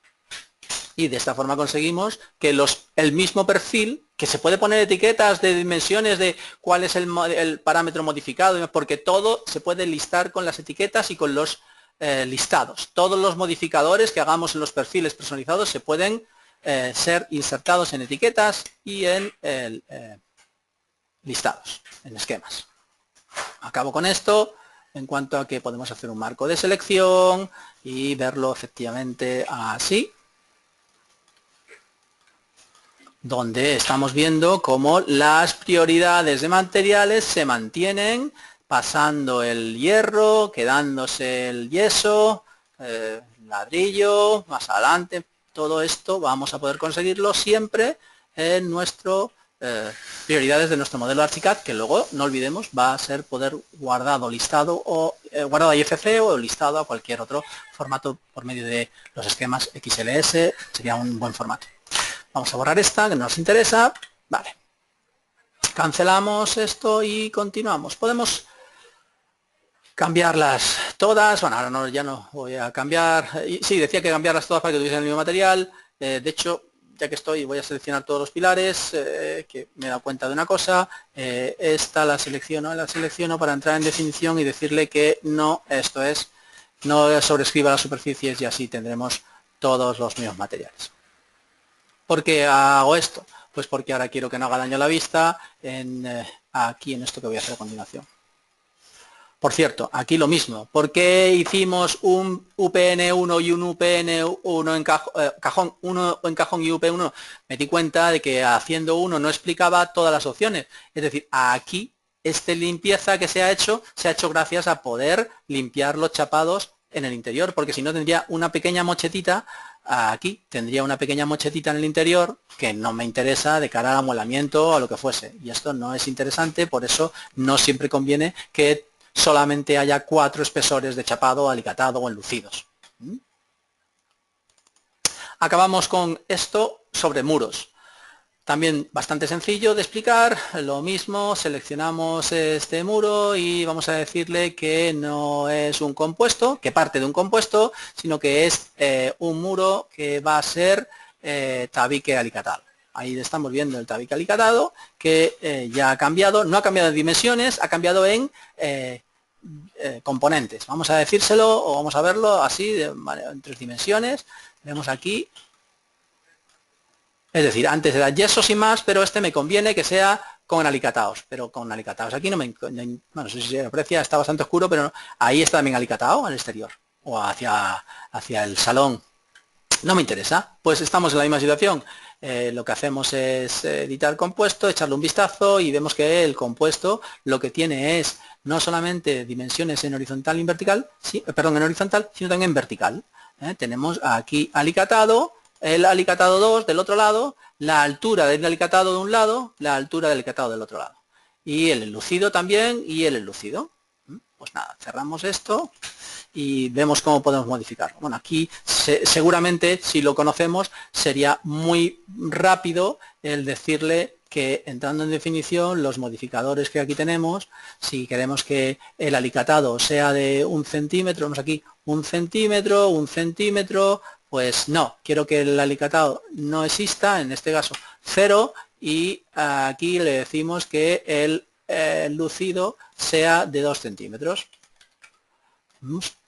Y de esta forma conseguimos que el mismo perfil, que se puede poner etiquetas de dimensiones de cuál es el parámetro modificado, porque todo se puede listar con las etiquetas y con los listados. Todos los modificadores que hagamos en los perfiles personalizados se pueden ser insertados en etiquetas y en listados, en esquemas. Acabo con esto en cuanto a que podemos hacer un marco de selección y verlo efectivamente así, donde estamos viendo cómo las prioridades de materiales se mantienen, pasando el hierro, quedándose el yeso, ladrillo, más adelante. Todo esto vamos a poder conseguirlo siempre en nuestro prioridades de nuestro modelo Archicad, que luego, no olvidemos, va a ser poder guardado, listado o guardado a IFC o listado a cualquier otro formato por medio de los esquemas XLS. Sería un buen formato. Vamos a borrar esta, que no nos interesa. Vale. Cancelamos esto y continuamos. Podemos cambiarlas todas. Bueno, ahora ya no voy a cambiar. Sí, decía que cambiarlas todas para que tuviesen el mismo material. De hecho, ya que estoy, voy a seleccionar todos los pilares, que me he dado cuenta de una cosa. Esta la selecciono para entrar en definición y decirle que no, esto es, no sobrescriba las superficies y así tendremos todos los mismos materiales. ¿Por qué hago esto? Pues porque ahora quiero que no haga daño a la vista aquí en esto que voy a hacer a continuación. Por cierto, aquí lo mismo. ¿Por qué hicimos un UPN1 y un UPN1 en cajón, uno en cajón y UP1? Me di cuenta de que haciendo uno no explicaba todas las opciones. Es decir, aquí limpieza que se ha hecho gracias a poder limpiar los chapados en el interior, porque si no tendría una pequeña mochetita aquí, tendría una pequeña mochetita en el interior que no me interesa de cara al amolamiento o a lo que fuese. Y esto no es interesante, por eso no siempre conviene que solamente haya 4 espesores de chapado, alicatado o enlucidos. Acabamos con esto sobre muros. También bastante sencillo de explicar, lo mismo, seleccionamos este muro y vamos a decirle que no es un compuesto, que parte de un compuesto, sino que es un muro que va a ser tabique alicatado. Ahí estamos viendo el tabique alicatado que ya ha cambiado, no ha cambiado en dimensiones, ha cambiado en componentes. Vamos a decírselo o vamos a verlo así en 3 dimensiones. Vemos aquí. Es decir, antes era yeso sin más, pero este me conviene que sea con alicatados. Pero con alicatados aquí no me... Bueno, no sé si se aprecia, está bastante oscuro, pero no, ahí está también alicatado al exterior. O hacia el salón. No me interesa. Pues estamos en la misma situación. Lo que hacemos es editar compuesto, echarle un vistazo y vemos que el compuesto lo que tiene es no solamente dimensiones en horizontal y en vertical, en horizontal, sino también en vertical. Tenemos aquí alicatado, el alicatado 2 del otro lado, la altura del alicatado de un lado, la altura del alicatado del otro lado. Y el enlucido también y el enlucido. Pues nada, cerramos esto y vemos cómo podemos modificarlo. Bueno, aquí seguramente, si lo conocemos, sería muy rápido el decirle que entrando en definición, los modificadores que aquí tenemos, si queremos que el alicatado sea de 1 centímetro, vemos aquí 1 centímetro, pues no, quiero que el alicatado no exista, en este caso 0, y aquí le decimos que el lucido sea de 2 centímetros.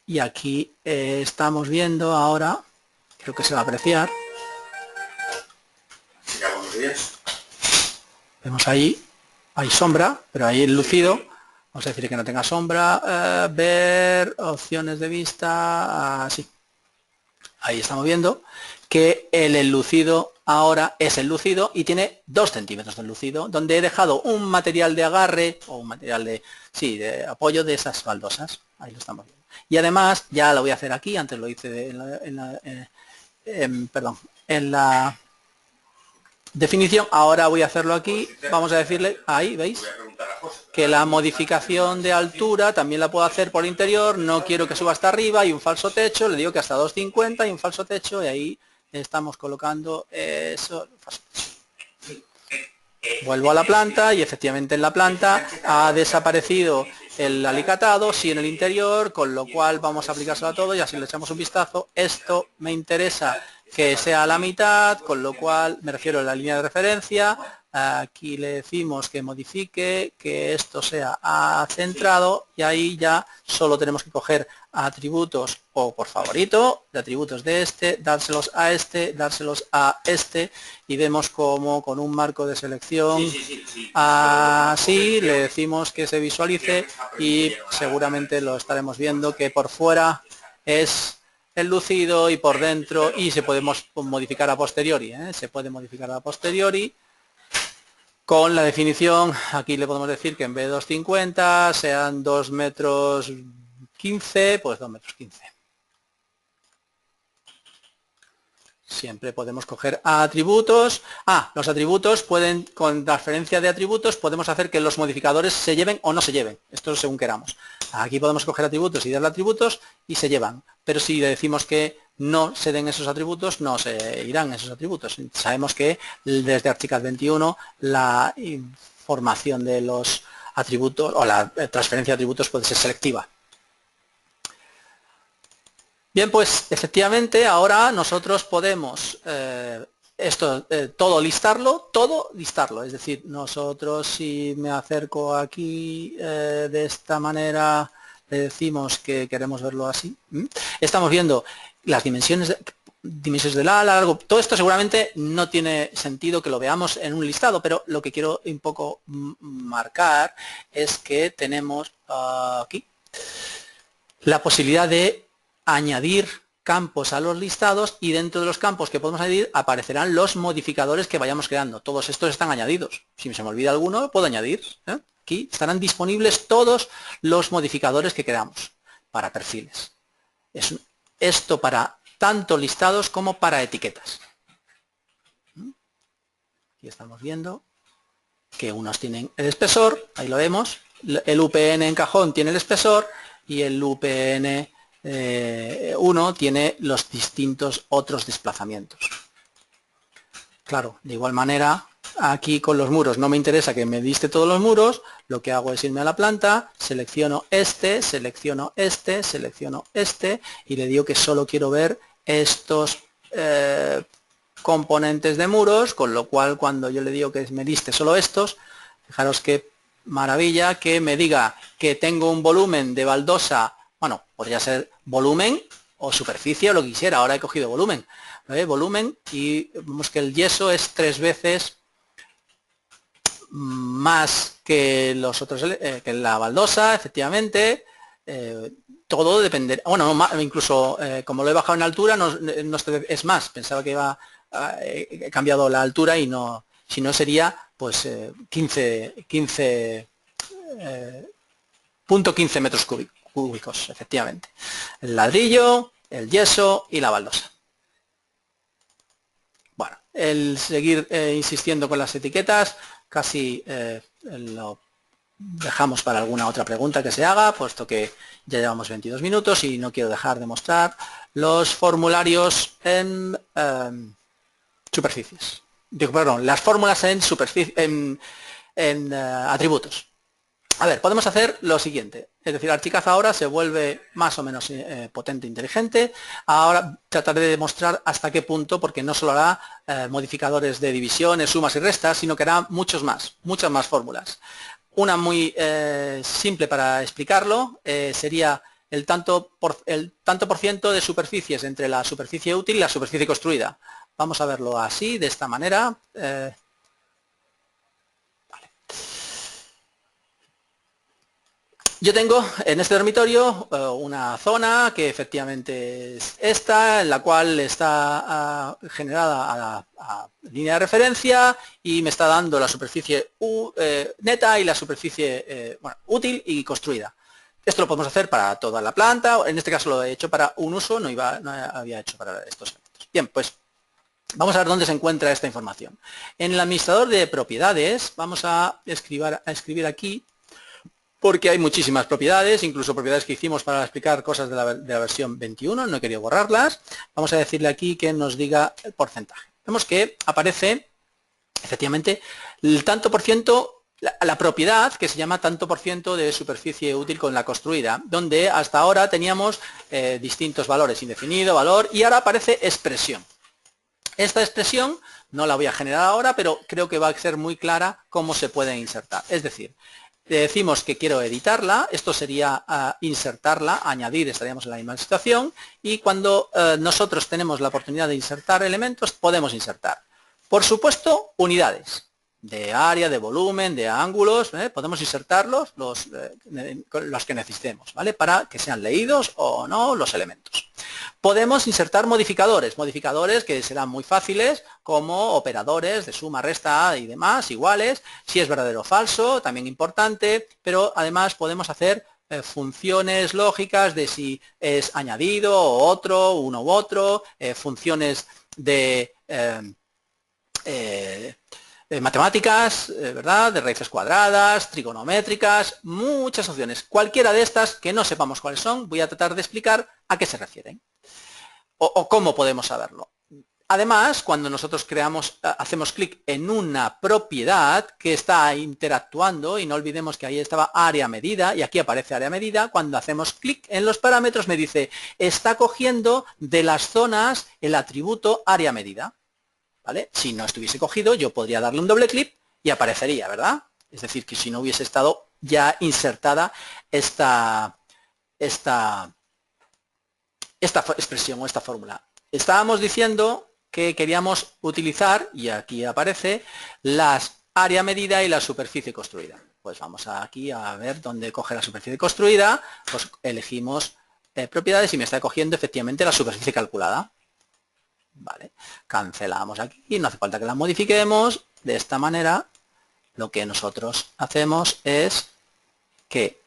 Y aquí estamos viendo ahora, creo que se va a apreciar. Vemos ahí, hay sombra, pero ahí el lucido Vamos a decir que no tenga sombra, ver opciones de vista, así. Ahí estamos viendo que el enlucido ahora es enlucido y tiene 2 centímetros de enlucido, donde he dejado un material de agarre o un material de, sí, de apoyo de esas baldosas. Ahí lo estamos viendo. Y además, ya lo voy a hacer aquí, antes lo hice en la definición, ahora voy a hacerlo aquí, vamos a decirle, ahí, ¿veis? Que la modificación de altura también la puedo hacer por interior, no quiero que suba hasta arriba, y un falso techo, le digo que hasta 2,50 y un falso techo, y ahí estamos colocando eso. Vuelvo a la planta y efectivamente en la planta ha desaparecido el alicatado, sí en el interior, con lo cual vamos a aplicárselo a todo y así le echamos un vistazo. Esto me interesa que sea a la mitad, con lo cual me refiero a la línea de referencia. Aquí le decimos que modifique, que esto sea centrado y ahí ya solo tenemos que coger atributos o por favorito de atributos de este, dárselos a este, dárselos a este y vemos como con un marco de selección así le decimos que se visualice y seguramente lo estaremos viendo que por fuera es enlucido y por dentro y se puede modificar a posteriori, se puede modificar a posteriori con la definición. Aquí le podemos decir que en vez de 2,50 sean 2,15 metros, pues 2,15 metros. Siempre podemos coger atributos. Los atributos pueden, con transferencia de atributos, podemos hacer que los modificadores se lleven o no se lleven. Esto según queramos. Aquí podemos coger atributos y darle atributos y se llevan. Pero si le decimos que no se den esos atributos, no se irán esos atributos. Sabemos que desde Archicad 21 la información de los atributos o la transferencia de atributos puede ser selectiva. Bien, pues efectivamente ahora nosotros podemos todo listarlo, es decir, nosotros si me acerco aquí de esta manera, le decimos que queremos verlo así, estamos viendo las dimensiones del ala, largo, todo esto seguramente no tiene sentido que lo veamos en un listado, pero lo que quiero un poco marcar es que tenemos aquí la posibilidad de añadir campos a los listados y dentro de los campos que podemos añadir aparecerán los modificadores que vayamos creando. Todos estos están añadidos. Si se me olvida alguno, puedo añadir. Aquí estarán disponibles todos los modificadores que queramos para perfiles. Esto para tanto listados como para etiquetas. Aquí estamos viendo que unos tienen el espesor, ahí lo vemos, el UPN en cajón tiene el espesor y el UPN 1 tiene los distintos otros desplazamientos. Claro, de igual manera, aquí con los muros no me interesa que me diste todos los muros, lo que hago es irme a la planta, selecciono este, selecciono este, selecciono este y le digo que solo quiero ver estos componentes de muros, con lo cual cuando yo le digo que me diste solo estos, fijaros qué maravilla que me diga que tengo un volumen de baldosa. Bueno, podría ser volumen o superficie o lo que quisiera, ahora he cogido volumen. Volumen y vemos que el yeso es 3 veces más que los otros, que la baldosa, efectivamente. Todo depende, bueno, incluso como lo he bajado en altura, no es más, pensaba que he cambiado la altura y no, si no sería pues 15 metros cúbicos, efectivamente. El ladrillo, el yeso y la baldosa. Bueno, el seguir insistiendo con las etiquetas, casi lo dejamos para alguna otra pregunta que se haga, puesto que ya llevamos 22 minutos y no quiero dejar de mostrar los formularios en superficies. Perdón, las fórmulas en superficie, en atributos. A ver, podemos hacer lo siguiente, es decir, Archicad ahora se vuelve más o menos potente e inteligente. Ahora trataré de demostrar hasta qué punto, porque no solo hará modificadores de divisiones, sumas y restas, sino que hará muchas más fórmulas. Una muy simple para explicarlo sería el tanto por ciento de superficies entre la superficie útil y la superficie construida. Vamos a verlo así, de esta manera. Yo tengo en este dormitorio una zona que efectivamente es esta, en la cual está generada a línea de referencia y me está dando la superficie neta y la superficie bueno, útil y construida. Esto lo podemos hacer para toda la planta, en este caso lo he hecho para un uso, no había hecho para estos elementos. Bien, pues vamos a ver dónde se encuentra esta información. En el administrador de propiedades vamos a escribir aquí, porque hay muchísimas propiedades, incluso propiedades que hicimos para explicar cosas de la versión 21, no he querido borrarlas. Vamos a decirle aquí que nos diga el porcentaje. Vemos que aparece, efectivamente, el tanto por ciento, la propiedad que se llama tanto por ciento de superficie útil con la construida, donde hasta ahora teníamos distintos valores, indefinido, valor, y ahora aparece expresión. Esta expresión no la voy a generar ahora, pero creo que va a ser muy clara cómo se puede insertar. Es decir, le decimos que quiero editarla, esto sería insertarla, añadir, estaríamos en la misma situación, y cuando nosotros tenemos la oportunidad de insertar elementos, podemos insertar. Por supuesto, unidades de área, de volumen, de ángulos, podemos insertarlos los que necesitemos, ¿vale? Para que sean leídos o no los elementos. Podemos insertar modificadores que serán muy fáciles, como operadores de suma, resta y demás, iguales, si es verdadero o falso, también importante, pero además podemos hacer funciones lógicas de si es añadido o otro, uno u otro, funciones de matemáticas, ¿verdad? De raíces cuadradas, trigonométricas, muchas opciones. Cualquiera de estas que no sepamos cuáles son, voy a tratar de explicar a qué se refieren o cómo podemos saberlo. Además, cuando nosotros hacemos clic en una propiedad que está interactuando, y no olvidemos que ahí estaba área medida, y aquí aparece área medida, cuando hacemos clic en los parámetros me dice, está cogiendo de las zonas el atributo área medida. ¿Vale? Si no estuviese cogido, yo podría darle un doble clic y aparecería, ¿verdad? Es decir, que si no hubiese estado ya insertada esta expresión o esta fórmula. Estábamos diciendo que queríamos utilizar, y aquí aparece, las área medida y la superficie construida. Pues vamos aquí a ver dónde coge la superficie construida, pues elegimos propiedades y me está cogiendo efectivamente la superficie calculada. Vale, cancelamos aquí, no hace falta que la modifiquemos. De esta manera, lo que nosotros hacemos es que,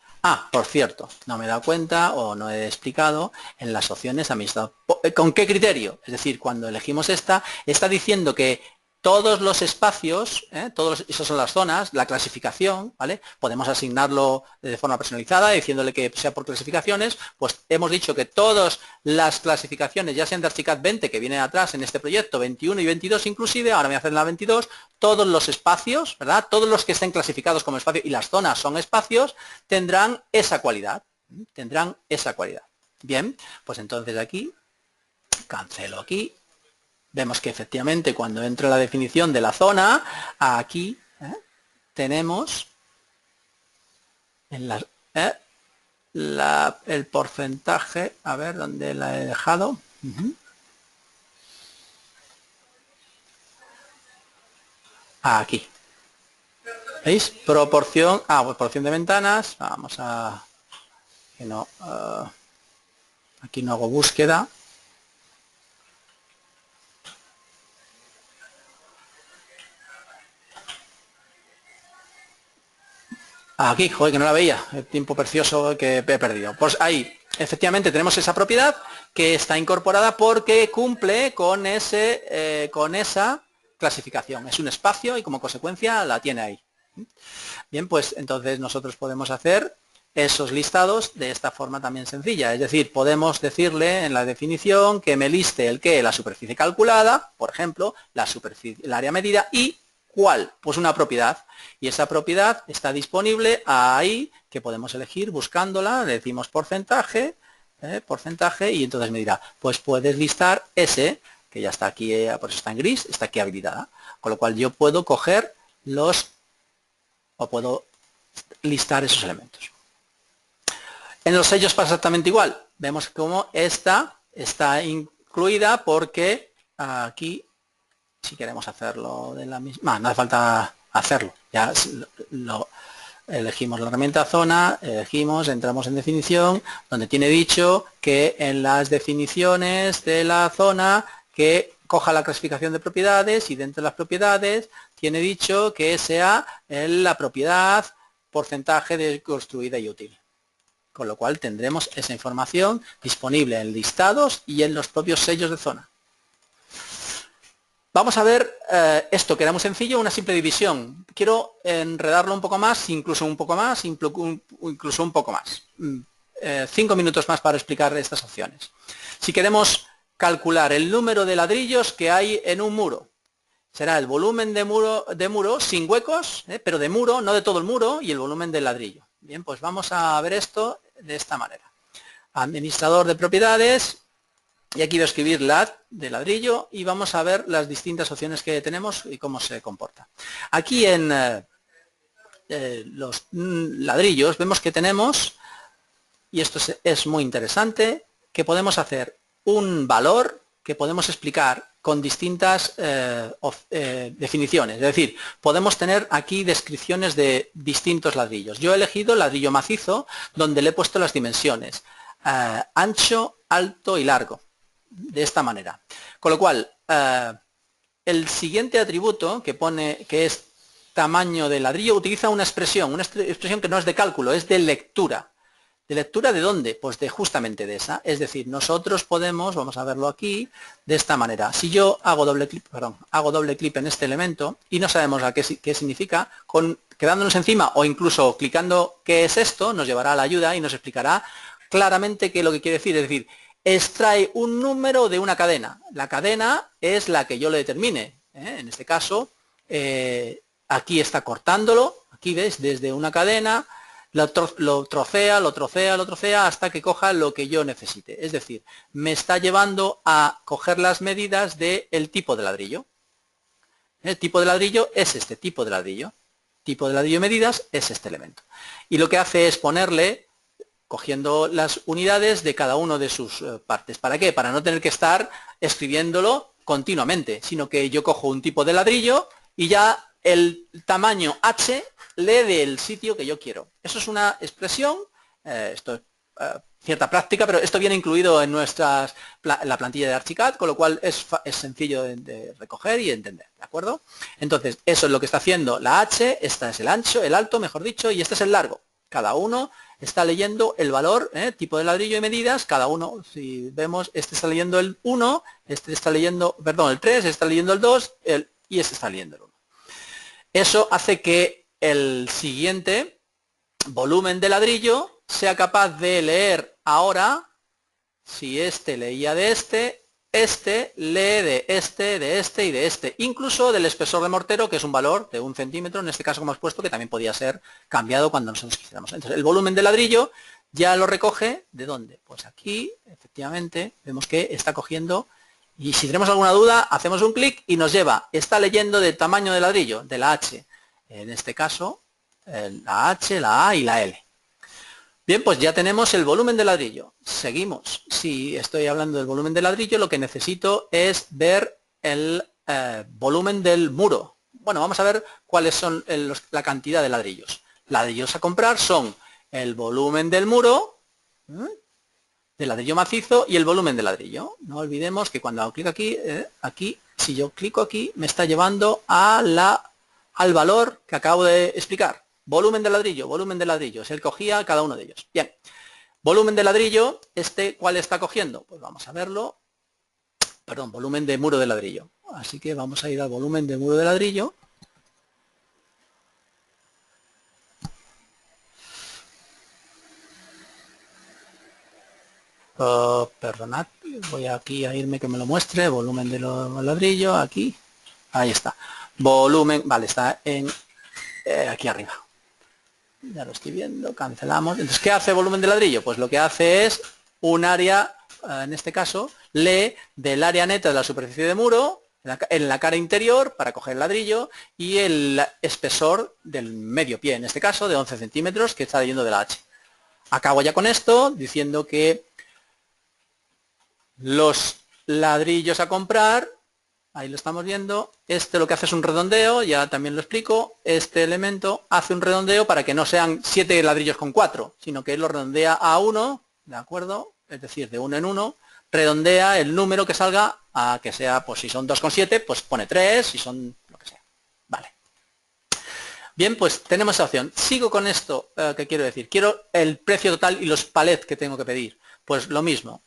por cierto, no me he dado cuenta o no he explicado en las opciones administradas. ¿Con qué criterio? Es decir, cuando elegimos está diciendo que todos los espacios, esas son las zonas, la clasificación, ¿vale? Podemos asignarlo de forma personalizada, diciéndole que sea por clasificaciones, pues hemos dicho que todas las clasificaciones, ya sean de Archicad 20, que viene atrás en este proyecto, 21 y 22 inclusive, ahora me hacen la 22, todos los espacios, ¿verdad? Todos los que estén clasificados como espacio y las zonas son espacios, tendrán esa cualidad, Bien, pues entonces aquí, cancelo aquí. Vemos que efectivamente cuando entro en la definición de la zona, aquí tenemos en el porcentaje, a ver dónde la he dejado. Aquí. ¿Veis? Proporción, proporción de ventanas. Vamos a... que no, aquí no hago búsqueda. Aquí, joder, que no la veía, el tiempo precioso que he perdido. Pues ahí, efectivamente, tenemos esa propiedad que está incorporada porque cumple con esa clasificación. Es un espacio y como consecuencia la tiene ahí. Bien, pues entonces nosotros podemos hacer esos listados de esta forma también sencilla. Es decir, podemos decirle en la definición que me liste la superficie calculada, por ejemplo, el área medida y ¿cuál? Pues una propiedad. Y esa propiedad está disponible ahí, que podemos elegir buscándola, le decimos porcentaje, y entonces me dirá, pues puedes listar ese, que ya está aquí, por eso está en gris, está aquí habilitada. Con lo cual yo puedo coger puedo listar esos elementos. En los sellos pasa exactamente igual. Vemos cómo esta está incluida porque aquí, si queremos hacerlo de la misma... no hace falta hacerlo. Ya elegimos la herramienta zona, entramos en definición, donde tiene dicho que en las definiciones de la zona que coja la clasificación de propiedades y dentro de las propiedades tiene dicho que sea la propiedad porcentaje de construida y útil. Con lo cual tendremos esa información disponible en listados y en los propios sellos de zona. Vamos a ver esto, que era muy sencillo, una simple división. Quiero enredarlo un poco más, incluso un poco más. 5 minutos más para explicar estas opciones. Si queremos calcular el número de ladrillos que hay en un muro, será el volumen de muro sin huecos, pero de muro, no de todo el muro, y el volumen del ladrillo. Bien, pues vamos a ver esto de esta manera. Administrador de propiedades. Y aquí voy a escribir LAD de ladrillo y vamos a ver las distintas opciones que tenemos y cómo se comporta. Aquí en los ladrillos vemos que tenemos, y esto es muy interesante, que podemos hacer un valor que podemos explicar con distintas definiciones. Es decir, podemos tener aquí descripciones de distintos ladrillos. Yo he elegido ladrillo macizo, donde le he puesto las dimensiones. Ancho, alto y largo. De esta manera. Con lo cual, el siguiente atributo que pone que es tamaño de ladrillo utiliza una expresión que no es de cálculo, es de lectura. ¿De lectura de dónde? Pues de justamente de esa. Es decir, nosotros podemos, vamos a verlo aquí, de esta manera. Si yo hago doble clic en este elemento y no sabemos qué significa, quedándonos encima o incluso clicando qué es esto, nos llevará a la ayuda y nos explicará claramente qué es lo que quiere decir. Es decir, extrae un número de una cadena. La cadena es la que yo le determine. En este caso, aquí está cortándolo. Aquí ves, desde una cadena, lo trocea hasta que coja lo que yo necesite. Es decir, me está llevando a coger las medidas del tipo de ladrillo. El tipo de ladrillo es este tipo de ladrillo. Tipo de ladrillo y medidas es este elemento. Y lo que hace es ponerle, cogiendo las unidades de cada uno de sus partes. ¿Para qué? Para no tener que estar escribiéndolo continuamente, sino que yo cojo un tipo de ladrillo y ya el tamaño H lee del sitio que yo quiero. Eso es una expresión, esto es cierta práctica, pero esto viene incluido en la plantilla de Archicad, con lo cual es sencillo de recoger y entender, ¿de acuerdo? Entonces, eso es lo que está haciendo la H, esta es el ancho, el alto, mejor dicho, y este es el largo. Cada uno está leyendo el valor, tipo de ladrillo y medidas, cada uno, si vemos, este está leyendo el 1, este está leyendo, perdón, el 3, este está leyendo el 2, y este está leyendo el 1. Eso hace que el siguiente volumen de ladrillo sea capaz de leer ahora, si este leía de este lee de este y de este, incluso del espesor de mortero, que es un valor de 1 centímetro, en este caso como hemos puesto, que también podía ser cambiado cuando nosotros quisiéramos. Entonces, el volumen de ladrillo ya lo recoge, ¿de dónde? Pues aquí, efectivamente, vemos que está cogiendo, y si tenemos alguna duda, hacemos un clic y nos lleva, está leyendo del tamaño de ladrillo, de la H, en este caso, la H, la A y la L. Bien, pues ya tenemos el volumen de ladrillo. Seguimos. Si estoy hablando del volumen de ladrillo, lo que necesito es ver el volumen del muro. Bueno, vamos a ver cuáles son la cantidad de ladrillos. Ladrillos a comprar son el volumen del muro, de ladrillo macizo, y el volumen de ladrillo. No olvidemos que cuando hago clic aquí, si yo clico aquí, me está llevando al valor que acabo de explicar. Volumen de ladrillo, es el que cogía cada uno de ellos. Bien, volumen de ladrillo, ¿cuál está cogiendo? Pues vamos a verlo, perdón, volumen de muro de ladrillo. Así que vamos a ir al volumen de muro de ladrillo. Perdonad, voy aquí a irme que me lo muestre, volumen de ladrillo, aquí, ahí está. Volumen, vale, está aquí arriba. Ya lo estoy viendo, cancelamos. Entonces, ¿qué hace volumen de ladrillo? Pues lo que hace es un área, en este caso, lee del área neta de la superficie de muro, en la cara interior, para coger el ladrillo, y el espesor del medio pie, en este caso, de 11 centímetros, que está leyendo de la H. Acabo ya con esto, diciendo que los ladrillos a comprar ahí lo estamos viendo. Este lo que hace es un redondeo, ya también lo explico. Este elemento hace un redondeo para que no sean 7 ladrillos con 4, sino que lo redondea a 1, ¿de acuerdo? Es decir, de 1 en 1, redondea el número que salga a que sea, pues si son 2,7, pues pone 3, si son lo que sea. Vale. Bien, pues tenemos esa opción. Sigo con esto que quiero decir. Quiero el precio total y los palets que tengo que pedir. Pues lo mismo.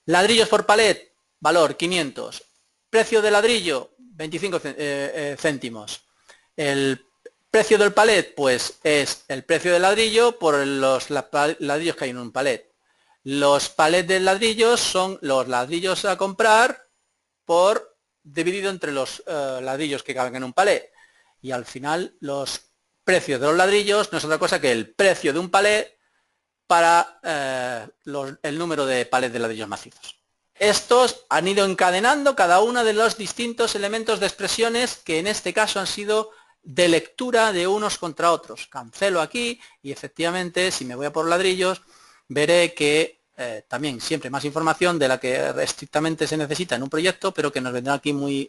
Ladrillos por palet, valor 500. Precio de ladrillo, 25 céntimos. El precio del palet, pues es el precio del ladrillo por los ladrillos que hay en un palet. Los palets de ladrillos son los ladrillos a comprar por dividido entre los ladrillos que caben en un palet. Y al final los precios de los ladrillos no es otra cosa que el precio de un palet para el número de palets de ladrillos macizos. Estos han ido encadenando cada uno de los distintos elementos de expresiones que en este caso han sido de lectura de unos contra otros. Cancelo aquí y efectivamente si me voy a por ladrillos veré que también siempre más información de la que estrictamente se necesita en un proyecto, pero que nos vendrá aquí muy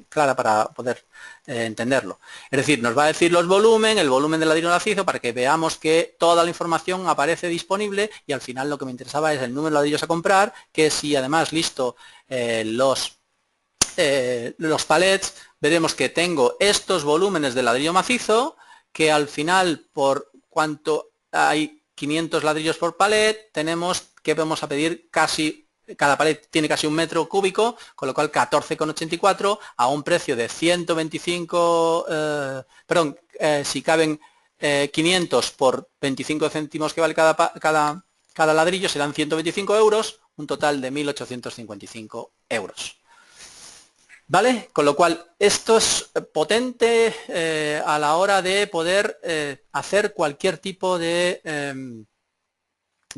clara para poder entenderlo. Es decir, nos va a decir el volumen del ladrillo macizo para que veamos que toda la información aparece disponible y al final lo que me interesaba es el número de ladrillos a comprar, que si además listo los palets, veremos que tengo estos volúmenes de ladrillo macizo, que al final por cuanto hay 500 ladrillos por palet, tenemos que vamos a pedir casi, cada palet tiene casi 1 metro cúbico, con lo cual 14,84 a un precio de 125, si caben 500 por 25 céntimos que vale cada ladrillo, serán 125 euros, un total de 1.855 euros. ¿Vale? Con lo cual, esto es potente a la hora de poder hacer cualquier tipo de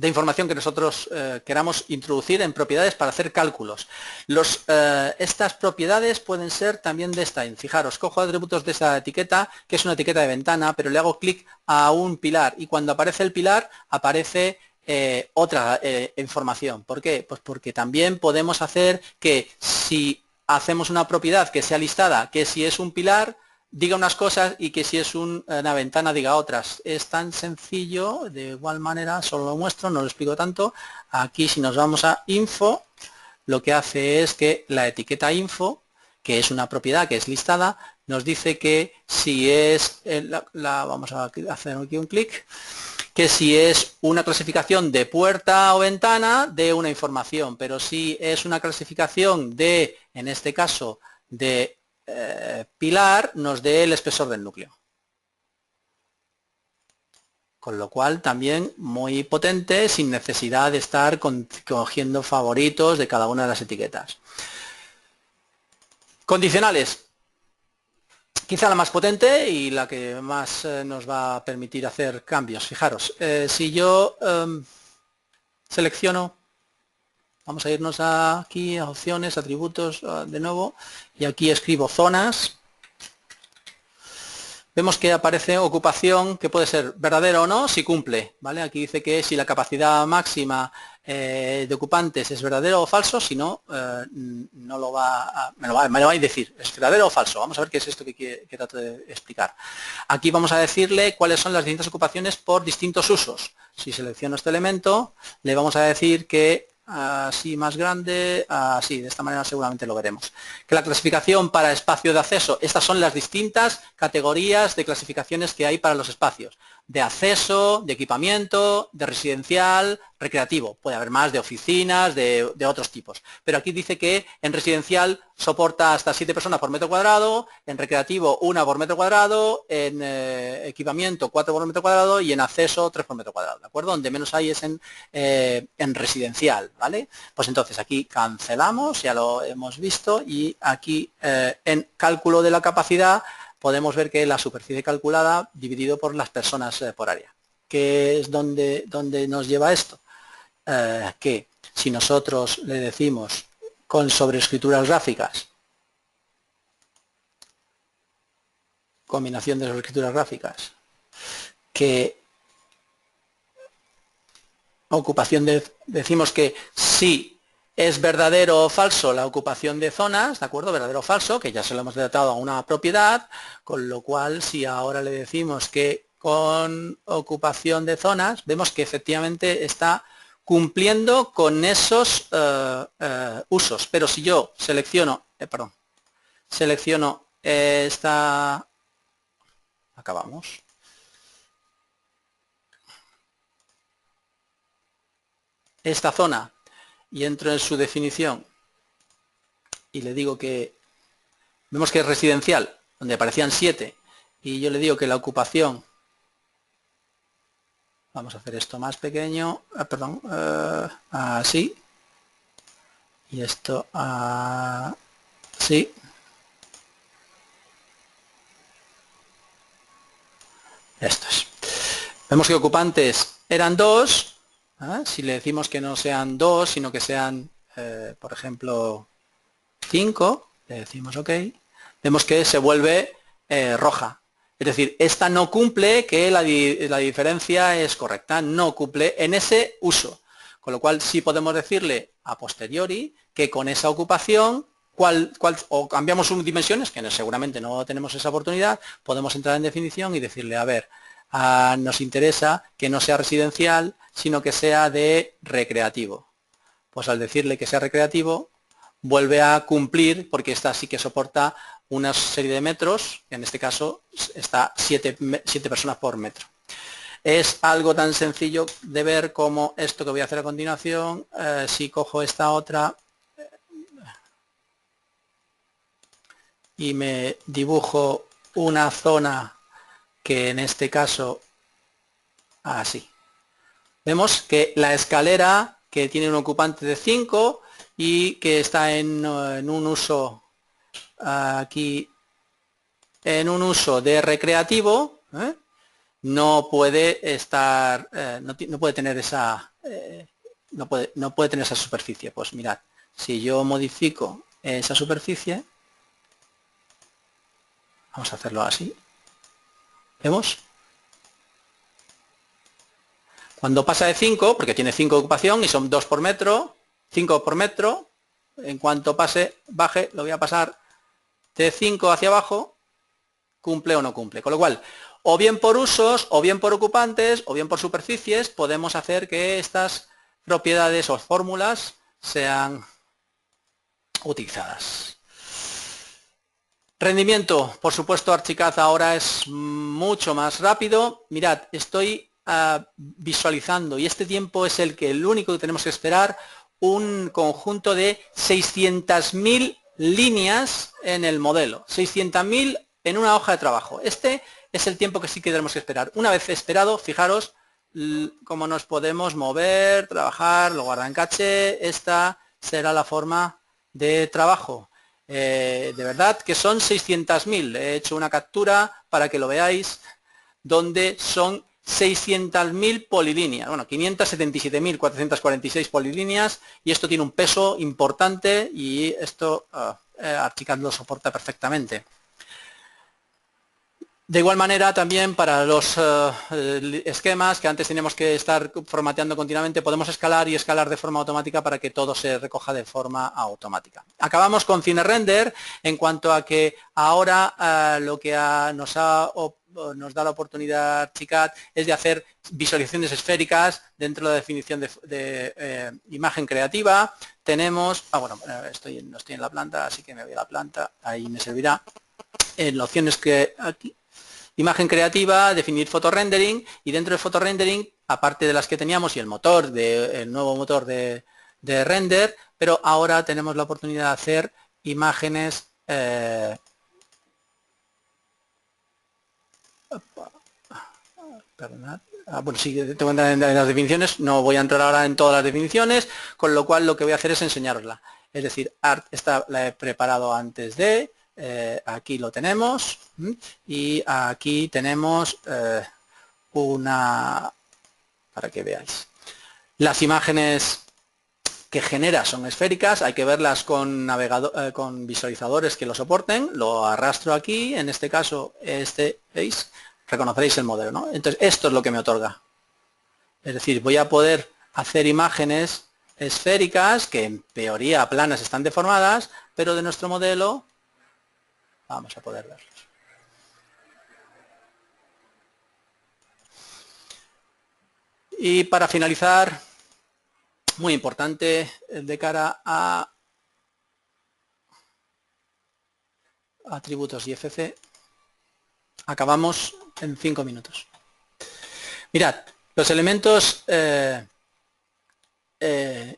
información que nosotros queramos introducir en propiedades para hacer cálculos. Estas propiedades pueden ser también de esta. Fijaros, cojo atributos de esta etiqueta, que es una etiqueta de ventana, pero le hago clic a un pilar y cuando aparece el pilar aparece otra información. ¿Por qué? Pues porque también podemos hacer que si hacemos una propiedad que sea listada, que si es un pilar diga unas cosas y que si es una ventana diga otras. Es tan sencillo, de igual manera, solo lo muestro, no lo explico tanto. Aquí si nos vamos a info, lo que hace es que la etiqueta info, que es una propiedad que es listada, nos dice que si es, vamos a hacer aquí un clic, que si es una clasificación de puerta o ventana, de una información, pero si es una clasificación de, en este caso, de pilar, nos dé el espesor del núcleo. Con lo cual también muy potente, sin necesidad de estar cogiendo favoritos de cada una de las etiquetas. Condicionales. Quizá la más potente y la que más nos va a permitir hacer cambios. Fijaros, si yo selecciono, vamos a irnos aquí a opciones, atributos, de nuevo, y aquí escribo zonas. Vemos que aparece ocupación, que puede ser verdadero o no, si cumple, ¿vale? Aquí dice que si la capacidad máxima de ocupantes es verdadero o falso, si no, no lo va me lo va a decir, ¿es verdadero o falso? Vamos a ver qué es esto que trato de explicar. Aquí vamos a decirle cuáles son las distintas ocupaciones por distintos usos. Si selecciono este elemento, le vamos a decir que así más grande, así, de esta manera seguramente lo veremos. Que la clasificación para espacio de acceso, estas son las distintas categorías de clasificaciones que hay para los espacios. De acceso, de equipamiento, de residencial, recreativo. Puede haber más de oficinas, de otros tipos. Pero aquí dice que en residencial soporta hasta 7 personas por metro cuadrado, en recreativo 1 por metro cuadrado, en equipamiento 4 por metro cuadrado y en acceso 3 por metro cuadrado, ¿de acuerdo? Donde menos hay es en residencial, ¿vale? Pues entonces aquí cancelamos, ya lo hemos visto, y aquí en cálculo de la capacidad podemos ver que la superficie calculada dividido por las personas por área. ¿Qué es donde nos lleva esto? Que si nosotros le decimos con sobreescrituras gráficas, combinación de sobreescrituras gráficas, que ocupación decimos que si ¿Es verdadero o falso la ocupación de zonas? ¿De acuerdo? Verdadero o falso, que ya se lo hemos tratado a una propiedad, con lo cual si ahora le decimos que con ocupación de zonas, vemos que efectivamente está cumpliendo con esos usos. Pero si yo selecciono, esta, acabamos. Esta zona y entro en su definición y le digo que vemos que es residencial, donde aparecían 7, y yo le digo que la ocupación, vamos a hacer esto más pequeño, así, y esto así, esto es. Vemos que ocupantes eran 2, si le decimos que no sean 2, sino que sean, por ejemplo, 5, le decimos OK, vemos que se vuelve roja. Es decir, esta no cumple, que la diferencia es correcta, no cumple en ese uso. Con lo cual sí podemos decirle a posteriori que con esa ocupación, o cambiamos sus dimensiones, que seguramente no tenemos esa oportunidad, podemos entrar en definición y decirle, a ver, nos interesa que no sea residencial, sino que sea de recreativo. Pues al decirle que sea recreativo, vuelve a cumplir, porque esta sí que soporta una serie de metros, en este caso está 7 personas por metro. Es algo tan sencillo de ver como esto que voy a hacer a continuación. Si cojo esta otra y me dibujo una zona que en este caso, así. Vemos que la escalera, que tiene un ocupante de 5 y que está en un uso aquí, en un uso de recreativo, no puede estar, no puede tener esa, no puede tener esa superficie. Pues mirad, si yo modifico esa superficie, vamos a hacerlo así, ¿vemos? Cuando pasa de 5, porque tiene 5 de ocupación y son 2 por metro, 5 por metro, en cuanto baje, lo voy a pasar de 5 hacia abajo, cumple o no cumple. Con lo cual, o bien por usos, o bien por ocupantes, o bien por superficies, podemos hacer que estas propiedades o fórmulas sean utilizadas. Rendimiento, por supuesto, Archicad ahora es mucho más rápido. Mirad, estoy visualizando, y este tiempo es el único que tenemos que esperar, un conjunto de 600.000 líneas en el modelo, 600.000 en una hoja de trabajo. Este es el tiempo que sí que tenemos que esperar. Una vez esperado, fijaros cómo nos podemos mover, trabajar, lo guarda en caché. Esta será la forma de trabajo. De verdad que son 600.000. He hecho una captura para que lo veáis, donde son 600.000 polilíneas, bueno, 577.446 polilíneas, y esto tiene un peso importante y esto Archicad lo soporta perfectamente. De igual manera, también para los esquemas que antes teníamos que estar formateando continuamente, podemos escalar y escalar de forma automática para que todo se recoja de forma automática. Acabamos con CineRender en cuanto a que ahora lo que nos da la oportunidad Archicad es de hacer visualizaciones esféricas dentro de la definición de imagen creativa. Tenemos, bueno, no estoy en la planta, así que me voy a la planta, ahí me servirá. En opciones que aquí, imagen creativa, definir fotorendering, y dentro de fotorendering, aparte de las que teníamos y el nuevo motor de render, pero ahora tenemos la oportunidad de hacer imágenes perdonad. Bueno, sí, tengo que entrar en las definiciones, no voy a entrar ahora en todas las definiciones, con lo cual lo que voy a hacer es enseñarosla. Es decir, esta la he preparado antes de, aquí lo tenemos, y aquí tenemos para que veáis. Las imágenes que genera son esféricas, hay que verlas con con visualizadores que lo soporten. Lo arrastro aquí, en este caso, ¿veis? Reconoceréis el modelo, ¿no? Entonces, esto es lo que me otorga. Es decir, voy a poder hacer imágenes esféricas, que en teoría planas están deformadas, pero de nuestro modelo vamos a poder verlos. Y para finalizar, muy importante, de cara a atributos IFC, acabamos en 5 minutos. Mirad, los elementos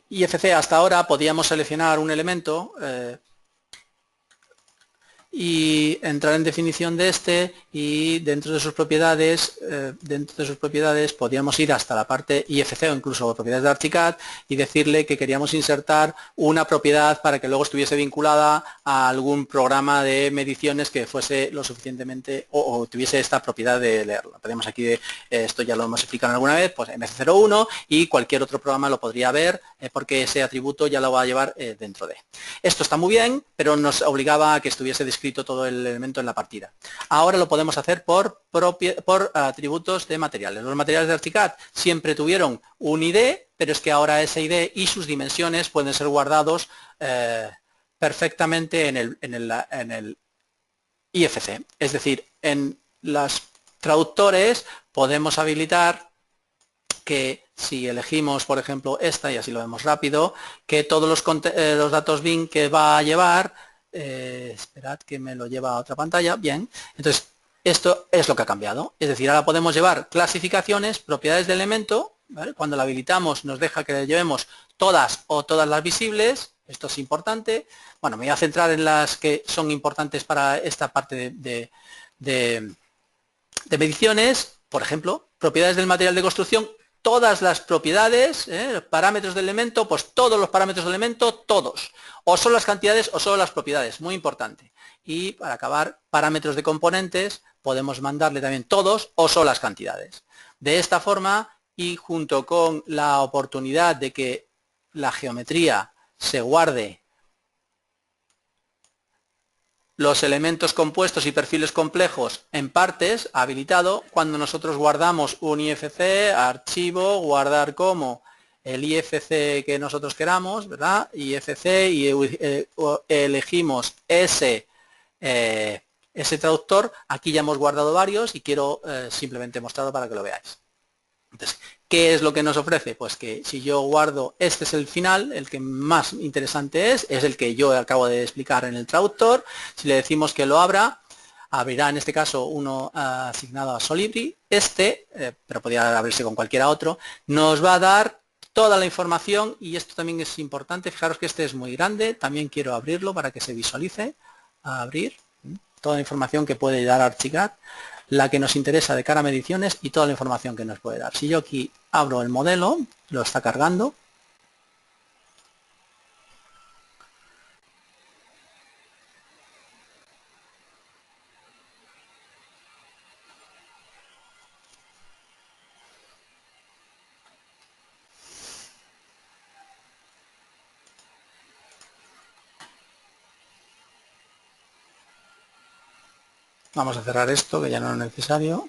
IFC hasta ahora podíamos seleccionar un elemento y entrar en definición de este, y dentro de sus propiedades podíamos ir hasta la parte IFC o incluso propiedades de Archicad y decirle que queríamos insertar una propiedad para que luego estuviese vinculada a algún programa de mediciones que fuese lo suficientemente o tuviese esta propiedad de leerlo. Tenemos aquí, esto ya lo hemos explicado alguna vez, pues MC01, y cualquier otro programa lo podría ver porque ese atributo ya lo va a llevar dentro de. Esto está muy bien, pero nos obligaba a que estuviese descrito todo el elemento en la partida. Ahora lo podemos hacer por atributos de materiales. Los materiales de Archicad siempre tuvieron un ID, pero es que ahora ese ID y sus dimensiones pueden ser guardados perfectamente en el IFC. Es decir, en los traductores podemos habilitar que si elegimos, por ejemplo, esta, y así lo vemos rápido, que todos los datos bin que va a llevar, esperad que me lo lleva a otra pantalla, bien, entonces esto es lo que ha cambiado, es decir, ahora podemos llevar clasificaciones, propiedades de elemento, ¿vale? Cuando la habilitamos nos deja que le llevemos todas o todas las visibles, esto es importante. Bueno, me voy a centrar en las que son importantes para esta parte de mediciones. Por ejemplo, propiedades del material de construcción, todas las propiedades, parámetros del elemento, pues todos los parámetros del elemento, todos. O solo las cantidades o solo las propiedades, muy importante. Y para acabar, parámetros de componentes, podemos mandarle también todos o solo las cantidades. De esta forma, y junto con la oportunidad de que la geometría se guarde los elementos compuestos y perfiles complejos en partes, habilitado, cuando nosotros guardamos un IFC, archivo, guardar como el IFC que nosotros queramos, ¿verdad? IFC, y elegimos ese traductor. Aquí ya hemos guardado varios y quiero simplemente mostrarlo para que lo veáis. Entonces, ¿qué es lo que nos ofrece? Pues que si yo guardo, este es el final, el que más interesante es el que yo acabo de explicar en el traductor. Si le decimos que lo abra, abrirá en este caso uno asignado a Solibri, pero podría abrirse con cualquiera otro, nos va a dar toda la información, y esto también es importante. Fijaros que este es muy grande, también quiero abrirlo para que se visualice. Abrir toda la información que puede dar Archicad, la que nos interesa de cara a mediciones y toda la información que nos puede dar. Si yo aquí abro el modelo, lo está cargando. Vamos a cerrar esto, que ya no es necesario.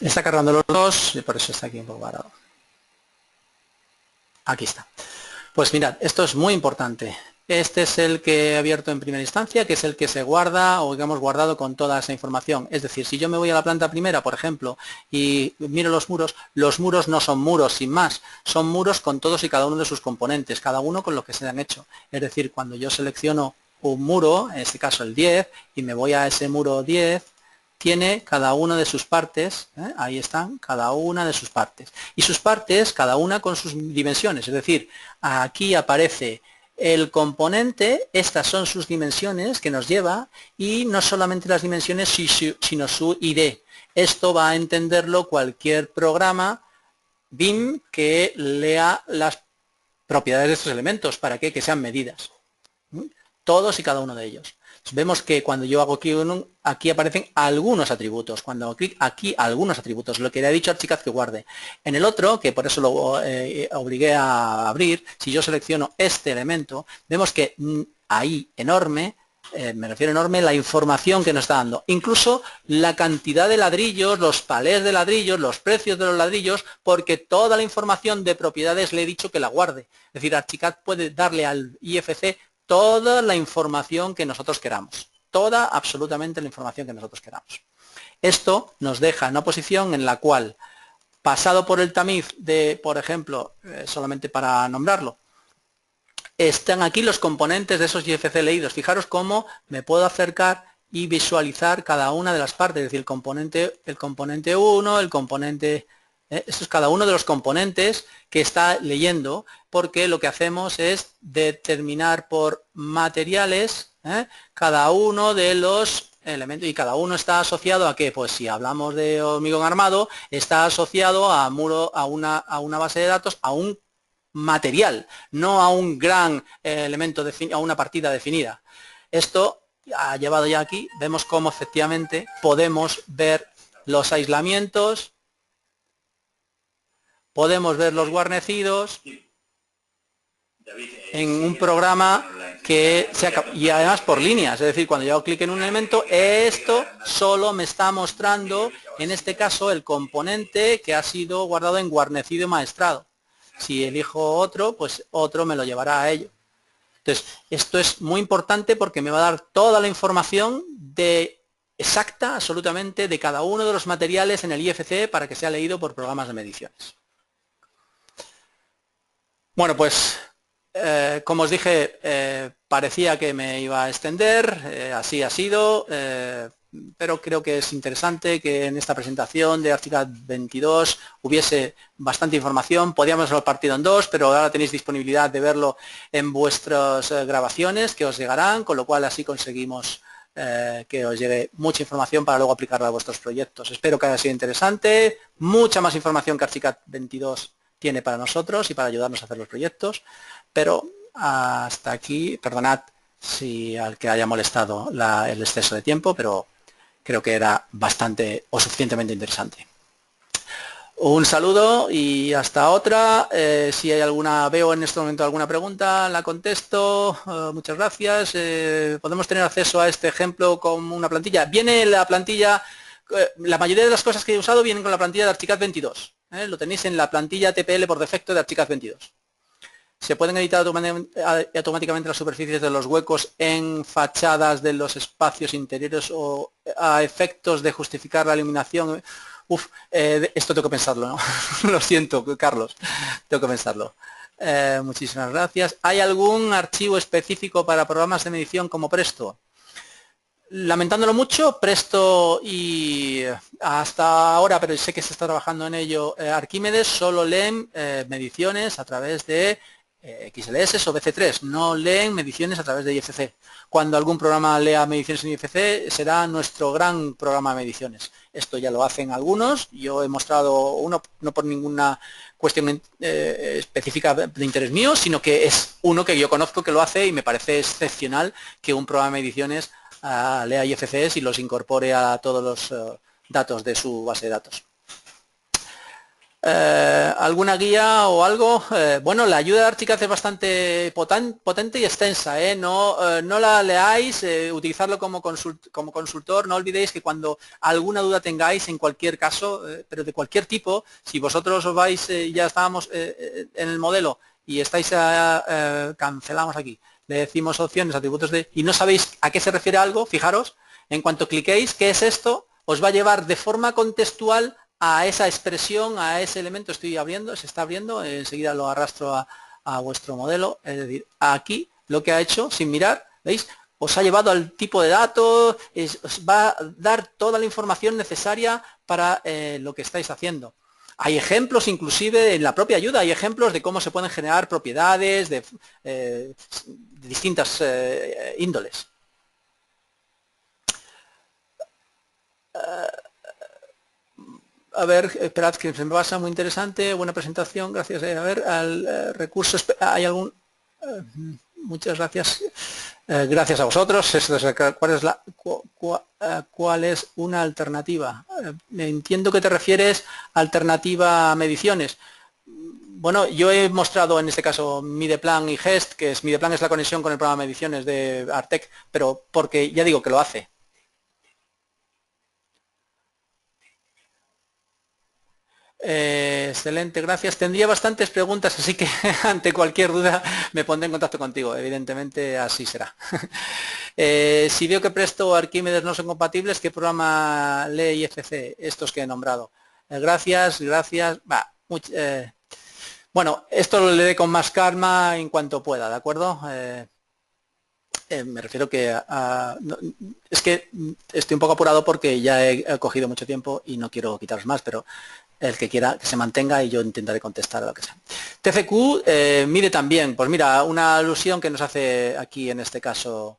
Está cargando los dos y por eso está aquí un poco parado. Aquí está. Pues mirad, esto es muy importante. Este es el que he abierto en primera instancia, que es el que se guarda o que hemos guardado con toda esa información. Es decir, si yo me voy a la planta primera, por ejemplo, y miro los muros no son muros sin más, son muros con todos y cada uno de sus componentes, cada uno con lo que se han hecho. Es decir, cuando yo selecciono un muro, en este caso el 10, y me voy a ese muro 10, tiene cada una de sus partes, ahí están, cada una de sus partes. Y sus partes, cada una con sus dimensiones, es decir, aquí aparece el componente, estas son sus dimensiones que nos lleva, y no solamente las dimensiones, sino su ID. Esto va a entenderlo cualquier programa BIM que lea las propiedades de estos elementos. ¿Para qué? Que sean medidas. Todos y cada uno de ellos. Vemos que cuando yo hago clic en aquí aparecen algunos atributos. Cuando hago clic aquí, algunos atributos. Lo que le ha dicho Archicad que guarde. En el otro, que por eso lo obligué a abrir, si yo selecciono este elemento, vemos que ahí, enorme, me refiero enorme, la información que nos está dando. Incluso la cantidad de ladrillos, los palés de ladrillos, los precios de los ladrillos, porque toda la información de propiedades le he dicho que la guarde. Es decir, Archicad puede darle al IFC toda la información que nosotros queramos. Toda, absolutamente la información que nosotros queramos. Esto nos deja en una posición en la cual, pasado por el tamiz de, por ejemplo, solamente para nombrarlo, están aquí los componentes de esos IFC leídos. Fijaros cómo me puedo acercar y visualizar cada una de las partes, es decir, el componente 1, el componente... esto es cada uno de los componentes que está leyendo, porque lo que hacemos es determinar por materiales cada uno de los elementos, y cada uno está asociado a qué. Pues si hablamos de hormigón armado, está asociado a una base de datos, a un material, no a un gran elemento, a una partida definida. Esto ha llevado ya aquí, vemos cómo efectivamente podemos ver los aislamientos, podemos ver los guarnecidos en un programa que y además por líneas, es decir, cuando yo hago clic en un elemento, esto solo me está mostrando, en este caso, el componente que ha sido guardado en guarnecido y maestrado. Si elijo otro, pues otro me lo llevará a ello. Entonces, esto es muy importante porque me va a dar toda la información exacta, absolutamente, de cada uno de los materiales en el IFC para que sea leído por programas de mediciones. Bueno, pues, como os dije, parecía que me iba a extender, así ha sido, pero creo que es interesante que en esta presentación de Archicad 22 hubiese bastante información. Podíamos haberlo partido en dos, pero ahora tenéis disponibilidad de verlo en vuestras grabaciones que os llegarán, con lo cual así conseguimos que os llegue mucha información para luego aplicarla a vuestros proyectos. Espero que haya sido interesante, mucha más información que Archicad 22 tiene para nosotros y para ayudarnos a hacer los proyectos, pero hasta aquí, perdonad si al que haya molestado el exceso de tiempo, pero creo que era bastante o suficientemente interesante. Un saludo y hasta otra. Si hay veo en este momento alguna pregunta, la contesto. Muchas gracias. Podemos tener acceso a este ejemplo con una plantilla. Viene la plantilla, la mayoría de las cosas que he usado vienen con la plantilla de Archicad 22. Lo tenéis en la plantilla TPL por defecto de Archicad 22. Se pueden editar automáticamente las superficies de los huecos en fachadas de los espacios interiores o a efectos de justificar la iluminación. Esto tengo que pensarlo, ¿no? Lo siento, Carlos, tengo que pensarlo. Muchísimas gracias. ¿Hay algún archivo específico para programas de medición como Presto? Lamentándolo mucho, Presto y hasta ahora, pero sé que se está trabajando en ello, Arquímedes solo leen mediciones a través de XLS o BC3, no leen mediciones a través de IFC. Cuando algún programa lea mediciones en IFC, será nuestro gran programa de mediciones. Esto ya lo hacen algunos, yo he mostrado uno, no por ninguna cuestión específica de interés mío, sino que es uno que yo conozco que lo hace y me parece excepcional que un programa de mediciones lea IFCs y los incorpore a todos los datos de su base de datos. ¿Alguna guía o algo? Bueno, la ayuda de Archicad es bastante potente y extensa, no la leáis, utilizarlo como consultor. No olvidéis que cuando alguna duda tengáis, en cualquier caso, pero de cualquier tipo, si vosotros os vais, ya estábamos en el modelo y estáis, cancelamos aquí, le decimos opciones, atributos y no sabéis a qué se refiere algo, fijaros, en cuanto cliquéis, ¿qué es esto? Os va a llevar de forma contextual a esa expresión, a ese elemento. Se está abriendo, enseguida lo arrastro a vuestro modelo, es decir, aquí lo que ha hecho, sin mirar, ¿veis? Os ha llevado al tipo de datos, os va a dar toda la información necesaria para lo que estáis haciendo. Hay ejemplos, inclusive en la propia ayuda, hay ejemplos de cómo se pueden generar propiedades de distintas índoles. A ver, esperad que se me pasa, muy interesante, buena presentación, gracias. A ver, al recurso, ¿hay algún? Muchas gracias. Gracias a vosotros. ¿Cuál es una alternativa? Entiendo que te refieres a alternativa a mediciones. Bueno, yo he mostrado en este caso Mideplan y Gest, que es Mideplan es la conexión con el programa de ediciones de Artec, pero porque ya digo que lo hace. Excelente, gracias. Tendría bastantes preguntas, así que ante cualquier duda me pondré en contacto contigo. Evidentemente así será. Si veo que Presto o Arquímedes no son compatibles, ¿qué programa lee IFC? Estos que he nombrado. Gracias. Bueno, esto lo leeré con más calma en cuanto pueda, ¿de acuerdo? Me refiero que es que estoy un poco apurado porque ya he cogido mucho tiempo y no quiero quitaros más, pero el que quiera que se mantenga y yo intentaré contestar a lo que sea. TCQ mide también, pues mira, una alusión que nos hace aquí en este caso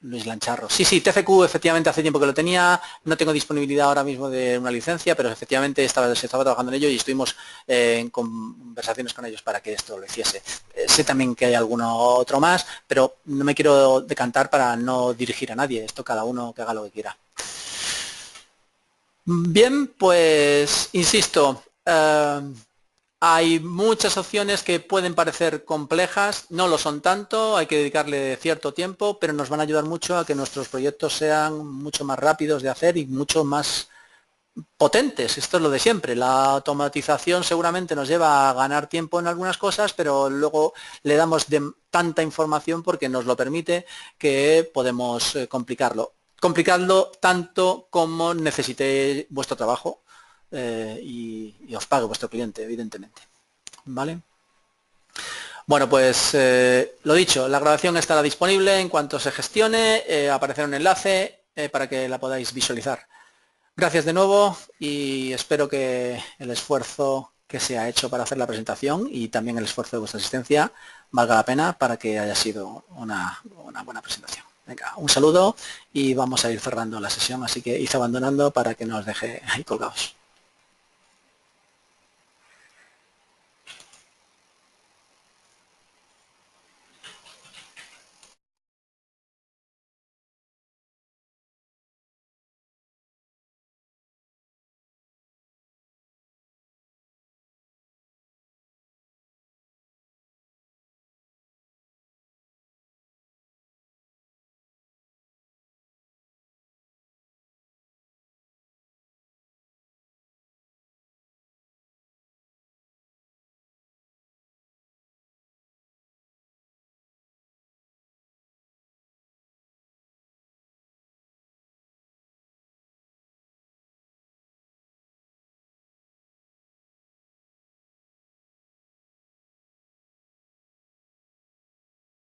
Luis Lancharro. Sí, TCQ efectivamente hace tiempo que lo tenía, no tengo disponibilidad ahora mismo de una licencia, pero efectivamente se estaba trabajando en ello y estuvimos en conversaciones con ellos para que esto lo hiciese. Sé también que hay alguno otro más, pero no me quiero decantar para no dirigir a nadie, esto cada uno que haga lo que quiera. Bien, pues insisto, hay muchas opciones que pueden parecer complejas, no lo son tanto, hay que dedicarle cierto tiempo, pero nos van a ayudar mucho a que nuestros proyectos sean mucho más rápidos de hacer y mucho más potentes. Esto es lo de siempre, la automatización seguramente nos lleva a ganar tiempo en algunas cosas, pero luego le damos tanta información porque nos lo permite que podemos complicarlo tanto como necesite vuestro trabajo y os pague vuestro cliente, evidentemente. ¿Vale? Bueno, pues lo dicho, la grabación estará disponible en cuanto se gestione, aparecerá un enlace para que la podáis visualizar. Gracias de nuevo y espero que el esfuerzo que se ha hecho para hacer la presentación y también el esfuerzo de vuestra asistencia valga la pena para que haya sido una buena presentación. Venga, un saludo y vamos a ir cerrando la sesión, así que id abandonando para que no os deje ahí colgados.